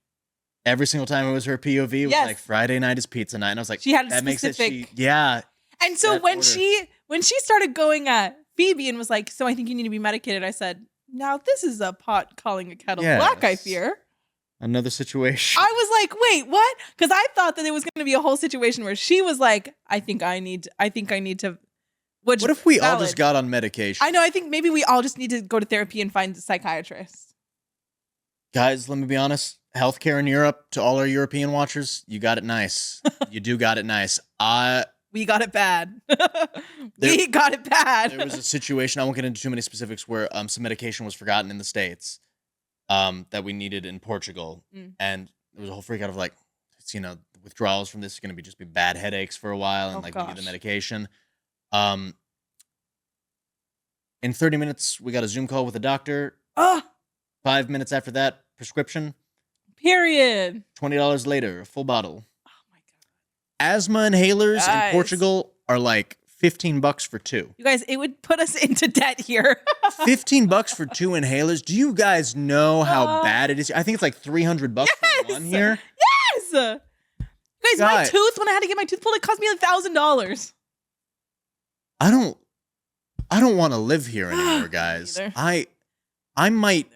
Every single time it was her POV, it was like, Friday night is pizza night. And I was like, she had a that specific... makes it, yeah. And so when she started going at Phoebe and was like, so I think you need to be medicated, I said, now this is a pot calling a kettle black, I fear. Another situation. I was like, wait, what? Because I thought that it was going to be a whole situation where she was like, I think I need to. What if we all just got on medication? I know. I think maybe we all just need to go to therapy and find a psychiatrist. Guys, let me be honest. Healthcare in Europe, to all our European watchers, you got it nice. You do got it nice. We got it bad. We got it bad. There was a situation, I won't get into too many specifics, where some medication was forgotten in the States that we needed in Portugal. And there was a whole freak out of withdrawals from this is going to just be bad headaches for a while. And we need the medication. In 30 minutes, we got a Zoom call with a doctor. 5 minutes after that, prescription. Period. $20 later, a full bottle. Oh my God. Asthma inhalers in Portugal are like $15 for 2. You guys, it would put us into debt here. $15 for 2 inhalers. Do you guys know how bad it is? I think it's like $300 for one here. Yes. Guys, my tooth, when I had to get my tooth pulled, it cost me $1,000. I don't want to live here anymore, guys. I might.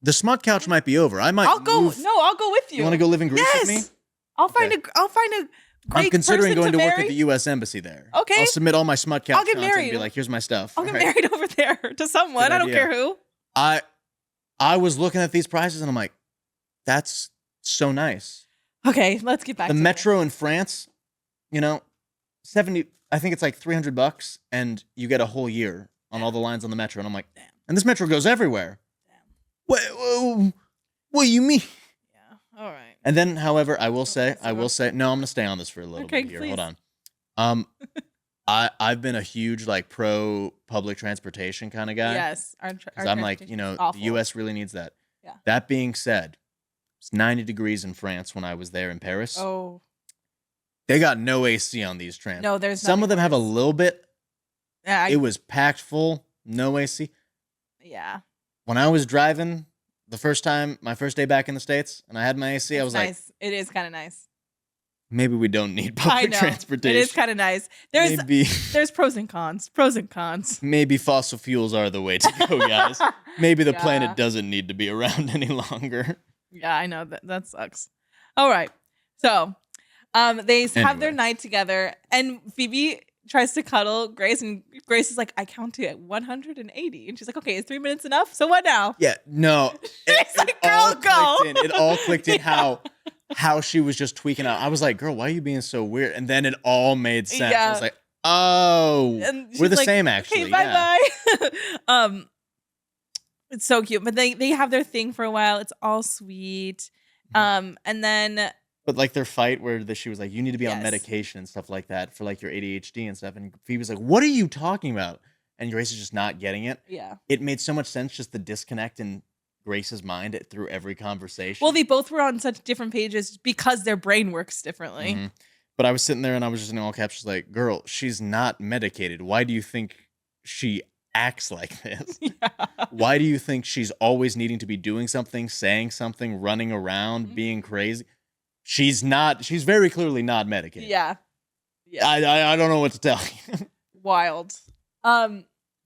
The Smut Couch might be over. I might. I'll go. No, I'll go with you. You want to go live in Greece with me? I'll find a great I'm considering going to work marry. at the U.S. Embassy there. Okay. I'll submit all my Smut Couch content married. and be like, here's my stuff. I'll get married over there to someone. I don't care who. I was looking at these prices and I'm like, that's so nice. Okay, let's get back to the metro in France, 70, I think it's like $300 and you get a whole year on all the lines on the metro. And I'm like, damn. And this metro goes everywhere. Damn. What do you mean? Yeah. And then, however, I will say, no, I'm gonna stay on this for a little bit here. Please. Hold on. I've been a huge like pro public transportation kind of guy. Yes, because I'm like, the U.S. really needs that. Yeah. That being said, it's 90 degrees in France when I was there in Paris. Oh. They got no AC on these trains. No, there's some of them have a little bit. Yeah, it was packed full, no AC. Yeah. When I was driving my first day back in the States, and I had my AC, I was like, it is kind of nice. Maybe we don't need public transportation. It is kind of nice. There's pros and cons. Pros and cons. Maybe fossil fuels are the way to go, guys. Maybe the planet doesn't need to be around any longer. Yeah, I know that sucks. All right, so they have their night together, and Phoebe tries to cuddle Grace, and Grace is like, I count to 180, and she's like, okay, is 3 minutes enough? So what now? Yeah, no. She's like, girl, go. It all clicked in how she was just tweaking out. I was like, girl, why are you being so weird? And then it all made sense. I was like, oh, we're the same actually. Okay, bye. It's so cute. But they have their thing for a while. It's all sweet. And then but like their fight where she was like, you need to be on medication and stuff like that for like your ADHD and stuff. And Phoebe's like, what are you talking about? And Grace is just not getting it. Yeah. It made so much sense, just the disconnect in Grace's mind through every conversation. Well, they both were on such different pages because their brain works differently. Mm-hmm. But I was sitting there and I was just in all caps, just like, girl, she's not medicated. Why do you think she acts like this? Yeah. Why do you think she's always needing to be doing something, saying something, running around, being crazy? She's very clearly not medicated. Yeah. I don't know what to tell you. Wild.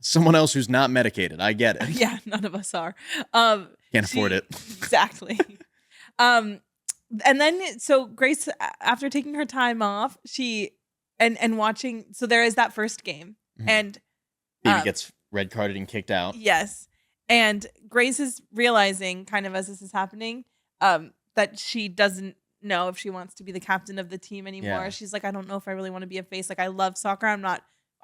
Someone else who's not medicated. I get it. Yeah, none of us are. Can't afford it. Exactly. And then so Grace, after taking her time off, she and watching, so there is that first game. And Phoebe gets red carded and kicked out. Yes. And Grace is realizing, kind of as this is happening, that she doesn't know if she wants to be the captain of the team anymore. Yeah. She's like, I don't know if I really want to be a face. Like, I love soccer. I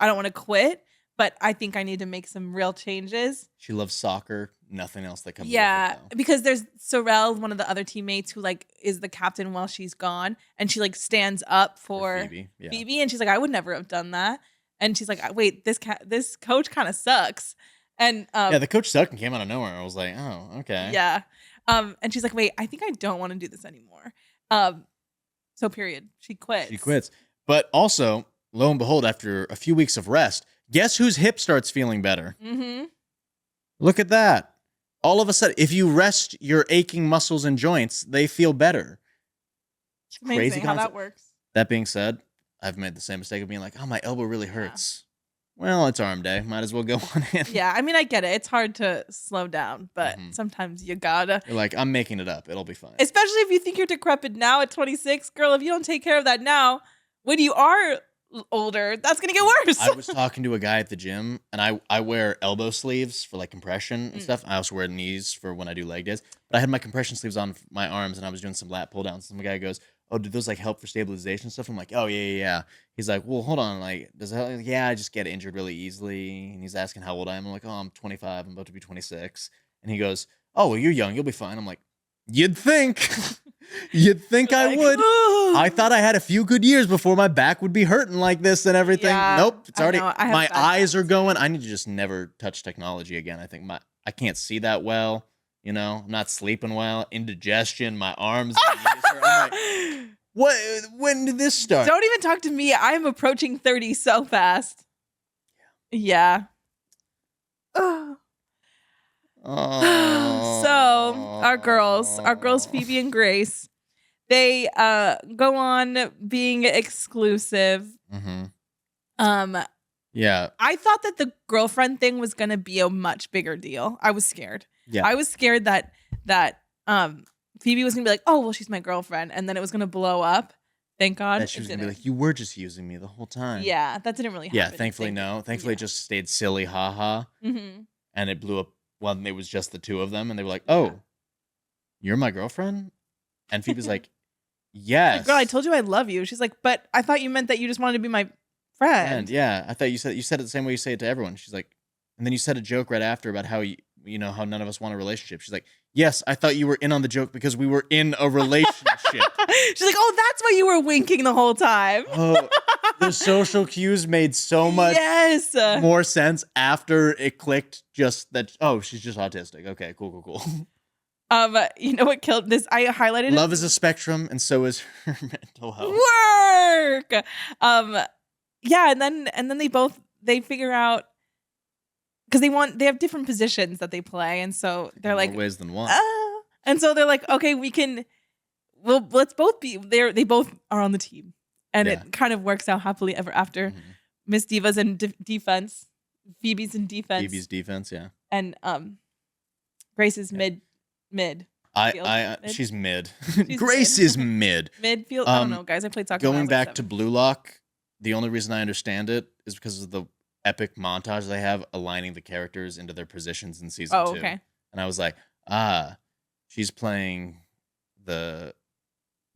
don't want to quit, but I think I need to make some real changes. She loves soccer. Nothing else that comes. Yeah, because there's Sorrel, one of the other teammates, who like is the captain while she's gone, and she like stands up for Phoebe. Yeah. Phoebe, and she's like, I would never have done that. And she's like, wait, this coach kind of sucks. And the coach sucked and came out of nowhere. I was like, oh, okay. Yeah. And she's like, wait, I think I don't want to do this anymore. So period. She quits. But also, lo and behold, after a few weeks of rest, guess whose hip starts feeling better? Mm-hmm. Look at that. All of a sudden, if you rest your aching muscles and joints, they feel better. It's amazing how that works. That being said, I've made the same mistake of being like, oh, my elbow really hurts. Well, it's arm day. Might as well go on in. Yeah, I mean, I get it. It's hard to slow down, but sometimes you gotta. You're like, I'm making it up. It'll be fine. Especially if you think you're decrepit now at 26. Girl, if you don't take care of that now, when you are older, that's gonna get worse. I was talking to a guy at the gym, and I wear elbow sleeves for like compression and stuff. I also wear knees for when I do leg days. But I had my compression sleeves on my arms, and I was doing some lat pull downs. Some guy goes, oh, did those like help for stabilization stuff? I'm like, oh yeah. He's like, well, hold on, like, does that help? Yeah, I just get injured really easily. And he's asking how old I am. I'm like, oh, I'm 25. I'm about to be 26. And he goes, oh, well, you're young. You'll be fine. I'm like, you'd think. You'd think I would. I thought I had a few good years before my back would be hurting like this and everything. Yeah, nope, it's already. My eyes are going. I need to just never touch technology again. I think I can't see that well. You know, I'm not sleeping well. Indigestion. My arms. I'm like, what? When did this start? Don't even talk to me. I'm approaching 30 so fast. Yeah. Oh. So our girls Phoebe and Grace, they go on being exclusive. Mm-hmm. Yeah. I thought that the girlfriend thing was gonna be a much bigger deal. I was scared. Yeah. I was scared that Phoebe was gonna be like, oh well, she's my girlfriend, and then it was gonna blow up. Thank God. That she was gonna be like, you were just using me the whole time. Yeah, that didn't really happen. Yeah, thankfully no. Thankfully it just stayed silly, haha. Mm-hmm. And it blew up when it was just the two of them, and they were like, oh, you're my girlfriend? And Phoebe's like, yes. Like, girl, I told you I love you. She's like, but I thought you meant that you just wanted to be my friend. Yeah, I thought you said it the same way you say it to everyone. She's like, and then you said a joke right after about how how none of us want a relationship. She's like, yes, I thought you were in on the joke because we were in a relationship. She's like, oh, that's why you were winking the whole time. Oh, the social cues made so much more sense after it clicked. Just that, oh, she's just autistic. Okay, cool. You know what killed this? I highlighted Love is a spectrum, and so is her mental health. Work. Yeah, and then they figure out because they have different positions that they play, and so they're more like ways than one. And so they're like, okay, let's both be there. They both are on the team, and it kind of works out happily ever after. Mm-hmm. Miss Diva's in defense, Phoebe's in defense. Phoebe's defense, yeah, and Grace is mid. She's mid. Grace is mid. Midfield. I don't know, guys. I played soccer. Going back to Blue Lock, the only reason I understand it is because of the epic montage they have aligning the characters into their positions in season 2. Okay. And I was like, she's playing the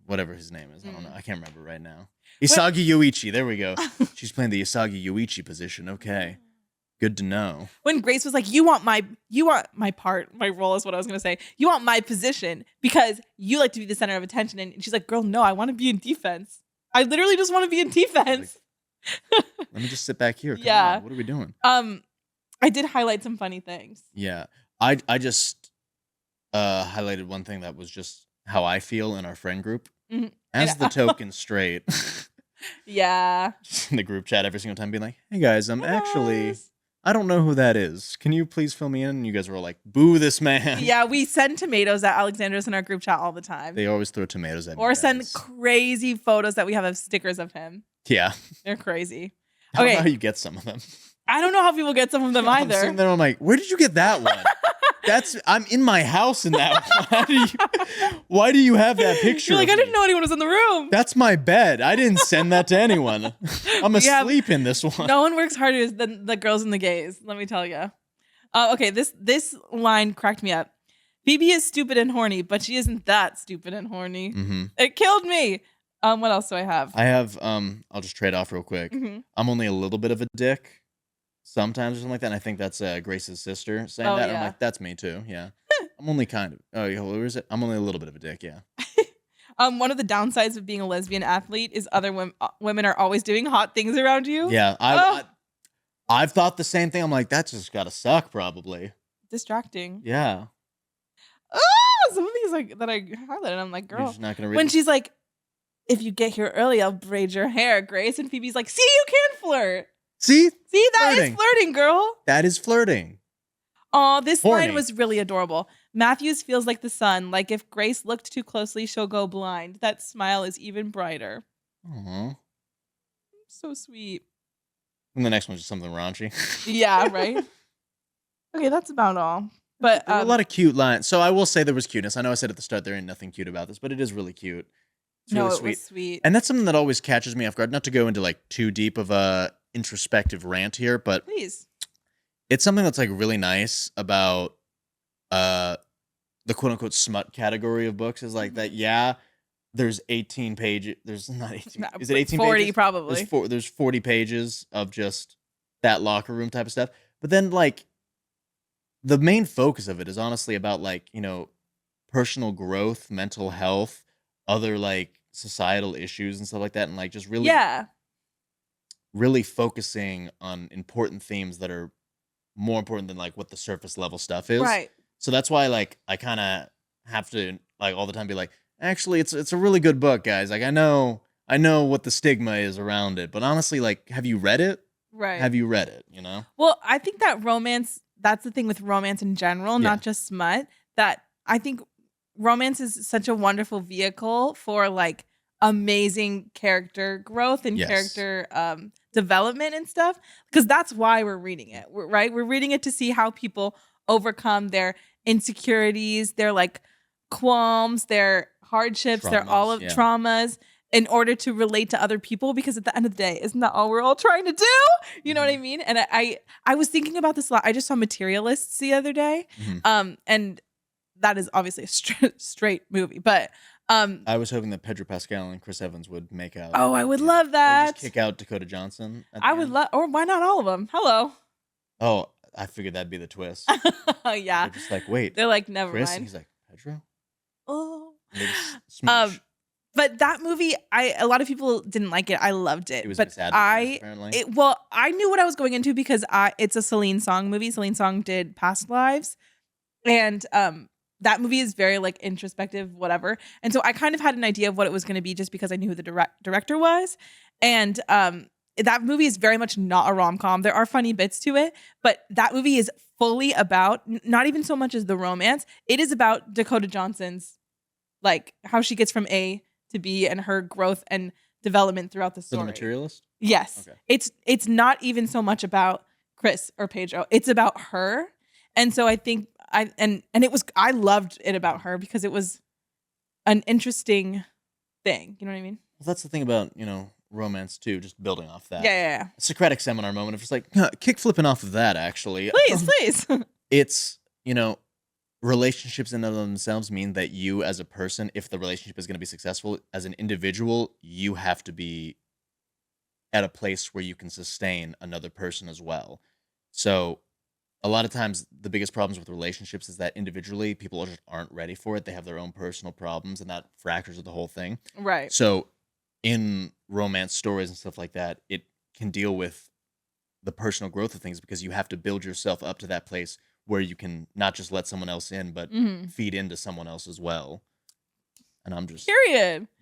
whatever his name is. I don't know. I can't remember right now. Isagi Yuichi. There we go. She's playing the Isagi Yuichi position. Okay. Good to know. When Grace was like, you want my part, my role is what I was going to say. You want my position because you like to be the center of attention. And she's like, girl, no, I want to be in defense. I literally just want to be in defense. Let me just sit back here. Come on. What are we doing? I did highlight some funny things. Yeah. I just highlighted one thing that was just how I feel in our friend group. Mm-hmm. As the token straight. Yeah. Just in the group chat every single time being like, hey guys, actually... I don't know who that is. Can you please fill me in? And you guys were all like, boo this man. Yeah, we send tomatoes at Alexandros in our group chat all the time. They always throw tomatoes at me. Or send crazy photos that we have of stickers of him. Yeah. They're crazy. I don't know how you get some of them. I don't know how people get some of them either. I'm sitting there, I'm like, where did you get that one? I'm in my house in that one. Why do you have that picture? You're like, I didn't know anyone was in the room. That's my bed. I didn't send that to anyone. I'm asleep in this one. No one works harder than the girls and the gays, let me tell you. Okay, this line cracked me up. Phoebe is stupid and horny, but she isn't that stupid and horny. Mm-hmm. It killed me. What else do I have? I have, I'll just trade off real quick. Mm-hmm. I'm only a little bit of a dick. Sometimes or something like that. And I think that's Grace's sister saying that. Yeah. I'm like, that's me too. Yeah. I'm only kind of. Oh, yeah. Where is it? I'm only a little bit of a dick. Yeah. One of the downsides of being a lesbian athlete is other women are always doing hot things around you. Yeah. I've thought the same thing. I'm like, that's just gotta suck, probably. Distracting. Yeah. Some of these like that I highlighted. I'm like, girl. You're just not gonna read when she's like, if you get here early, I'll braid your hair, Grace. And Phoebe's like, see, you can flirt. See, that is flirting, girl. That is flirting. Oh, this line was really adorable. Matthews feels like the sun. Like if Grace looked too closely, she'll go blind. That smile is even brighter. Aww. So sweet. And the next one's just something raunchy. Yeah, right? Okay, that's about all. But there were a lot of cute lines. So I will say there was cuteness. I know I said at the start there ain't nothing cute about this, but it is really cute. It's really sweet. Was sweet. And that's something that always catches me off guard. Not to go into like too deep of a introspective rant here, but please, it's something that's like really nice about the quote unquote smut category of books is like that. Yeah, there's 18 pages. There's not 18. Is it 18 40 pages? Probably. There's 40 pages of just that locker room type of stuff. But then like the main focus of it is honestly about like, you know, personal growth, mental health, other like societal issues and stuff like that. And like just really focusing on important themes that are more important than like what the surface level stuff is. Right. So that's why like I kind of have to like all the time be like, actually it's a really good book, guys. Like I know what the stigma is around it, but honestly, like, have you read it? Right. Have you read it? You know? Well, I think that that's the thing with romance in general, not just smut, that I think romance is such a wonderful vehicle for like amazing character growth and character development and stuff, because that's why we're reading it, right? We're reading it to see how people overcome their insecurities, their like qualms, their hardships, their all of traumas in order to relate to other people, because at the end of the day, isn't that all we're all trying to do? You know what I mean? And I was thinking about this a lot. I just saw Materialists the other day. Mm-hmm. And that is obviously a straight movie, but I was hoping that Pedro Pascal and Chris Evans would make out. Oh, I would love that. Just kick out Dakota Johnson. I would love, or why not all of them? Hello. Oh, I figured that'd be the twist. Yeah. They're just like, wait. They're like, never Chris? mind. And he's like, Alexandros. Oh. Maybe Smooch. But that movie, a lot of people didn't like it. I loved it. It was but apparently. I knew what I was going into because it's a Celine Song movie. Celine Song did Past Lives. And that movie is very like introspective, whatever. And so I kind of had an idea of what it was going to be just because I knew who the director was. And that movie is very much not a rom-com. There are funny bits to it, but that movie is fully about not even so much as the romance. It is about Dakota Johnson's, like, how she gets from A to B and her growth and development throughout the story. The Materialist? Yes. Okay. It's not even so much about Chris or Pedro. It's about her. And so I think I loved it about her because it was an interesting thing. You know what I mean? Well, that's the thing about, romance too, just building off that. Yeah. Socratic seminar moment of just like, kick flipping off of that, actually. Please. It's, relationships in and of themselves mean that you as a person, if the relationship is going to be successful, as an individual, you have to be at a place where you can sustain another person as well. So a lot of times the biggest problems with relationships is that individually people just aren't ready for it. They have their own personal problems and that fractures the whole thing. Right. So in romance stories and stuff like that, it can deal with the personal growth of things because you have to build yourself up to that place where you can not just let someone else in, but feed into someone else as well. And I'm just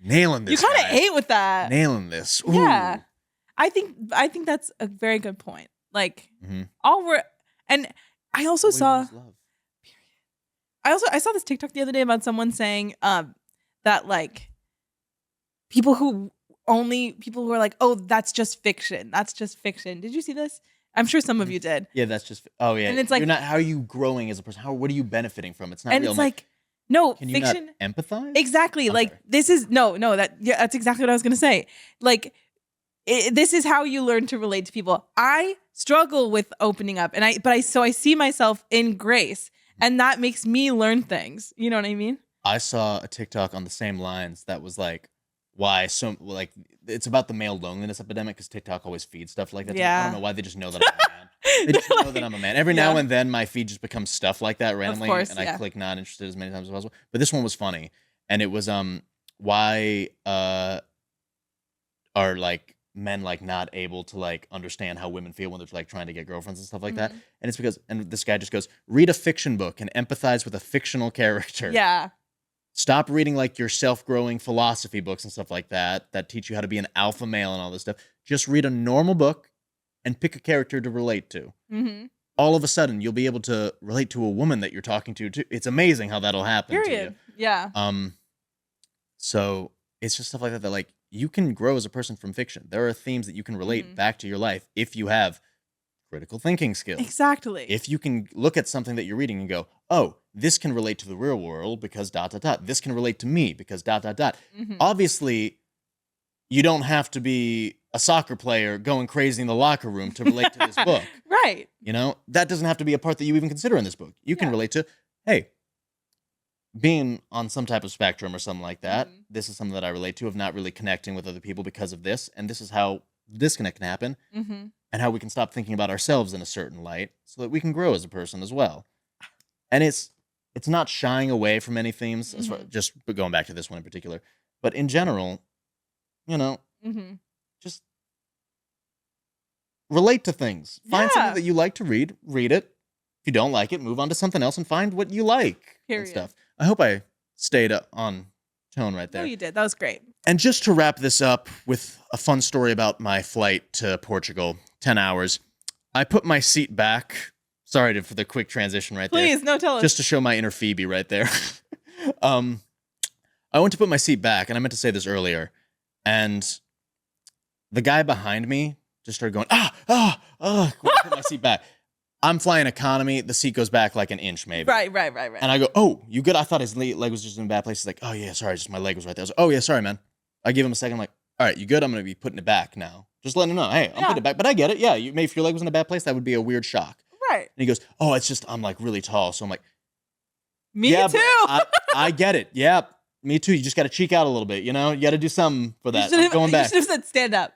nailing this. You kind of ate with that. Nailing this. Ooh. Yeah. I think that's a very good point. Like and I also saw I saw this TikTok the other day about someone saying that like people who are like, oh, that's just fiction. That's just fiction. Did you see this? I'm sure some of you did. Yeah, that's just. Oh yeah, and it's like, how are you growing as a person? What are you benefiting from? It's not and real. It's like, no, can fiction. You not empathize? Exactly. Like this is that's exactly what I was gonna say. Like this is how you learn to relate to people. I struggle with opening up, but I see myself in Grace, and that makes me learn things. You know what I mean? I saw a TikTok on the same lines that was like, it's about the male loneliness epidemic because TikTok always feeds stuff like that. Yeah. I don't know why they just know that I'm a man. They just know that I'm a man. Every now and then my feed just becomes stuff like that randomly, I click not interested as many times as possible. But this one was funny, and it was why are like men like not able to like understand how women feel when they're like trying to get girlfriends and stuff like that. And it's because this guy just goes, read a fiction book and empathize with a fictional character. Yeah. Stop reading like your self-growing philosophy books and stuff like that teach you how to be an alpha male and all this stuff. Just read a normal book and pick a character to relate to. All of a sudden, you'll be able to relate to a woman that you're talking to too. It's amazing how that'll happen. Period. To you. Yeah. So it's just stuff like that like you can grow as a person from fiction. There are themes that you can relate back to your life if you have critical thinking skills. Exactly. If you can look at something that you're reading and go, oh, this ... can relate to the real world because ... This can relate to me because ... Obviously, you don't have to be a soccer player going crazy in the locker room to relate to this book. Right. That doesn't have to be a part that you even consider in this book. You can relate to, hey, being on some type of spectrum or something like that. This is something that I relate to of not really connecting with other people because of this. And this is how disconnect can happen. And how we can stop thinking about ourselves in a certain light so that we can grow as a person as well. And it's not shying away from any themes, as far, just going back to this one in particular. But in general, just relate to things. Find something that you like to read it. If you don't like it, move on to something else and find what you like. Period. And stuff. I hope I stayed on tone right there. No, you did. That was great. And just to wrap this up with a fun story about my flight to Portugal, 10 hours, I put my seat back. Sorry for the quick transition right there. Please, no, tell us. Just to show my inner Phoebe right there. I went to put my seat back, and I meant to say this earlier, and the guy behind me just started going, when I put my seat back. I'm flying economy. The seat goes back like an inch, maybe. Right. And I go, oh, you good? I thought his leg was just in a bad place. He's like, oh, yeah, sorry. Just my leg was right there. I was like, oh, yeah, sorry, man. I give him a second. I'm like, all right, you good? I'm going to be putting it back now. Just letting him know, hey, I'm putting it back. But I get it. Yeah, if your leg was in a bad place, that would be a weird shock. Right. And he goes, oh, it's just I'm like really tall. So I'm like, me too. I get it. Yeah, me too. You just got to cheek out a little bit. You got to do something for that. I'm going back. You should have said stand up.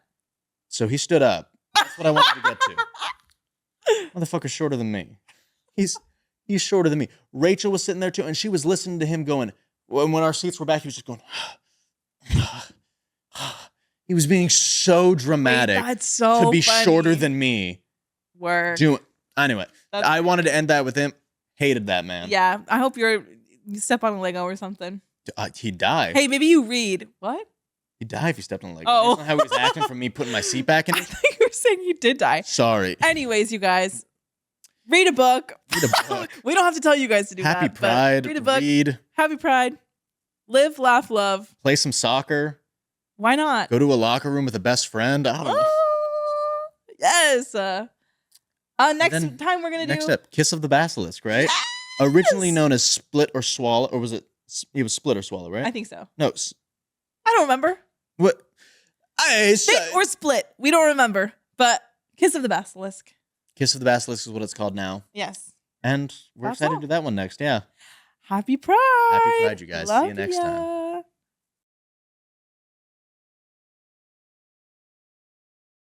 So he stood up. That's what I wanted to get to. Motherfucker's shorter than me. He's He's shorter than me. Rachel was sitting there too, and she was listening to him going, when our seats were back, he was just going, he was being so dramatic. Wait, that's so to be funny. shorter than me. Word. Anyway, I wanted to end that with him. Hated that man. Yeah, I hope you step on a Lego or something. He'd die. Hey, maybe you read. What? He'd die if he stepped on a Lego. Oh. That's not how he was acting from me putting my seat back in. I thought you were saying you did die. Sorry. Anyways, you guys, read a book. Read a book. We don't have to tell you guys to do Happy that. Pride. Read a book. Read. Happy Pride. Live, laugh, love. Play some soccer. Why not? Go to a locker room with a best friend. I don't know. Yes. Next time we're going to do... Next up, Kiss of the Basilisk, right? Yes! Originally known as Split or Swallow, or was it... It was Split or Swallow, right? I think so. No. I don't remember. What? Split or Split. We don't remember. But Kiss of the Basilisk. Kiss of the Basilisk is what it's called now. Yes. And we're excited to do that one next, yeah. Happy Pride. Happy Pride, you guys. Love See you next time.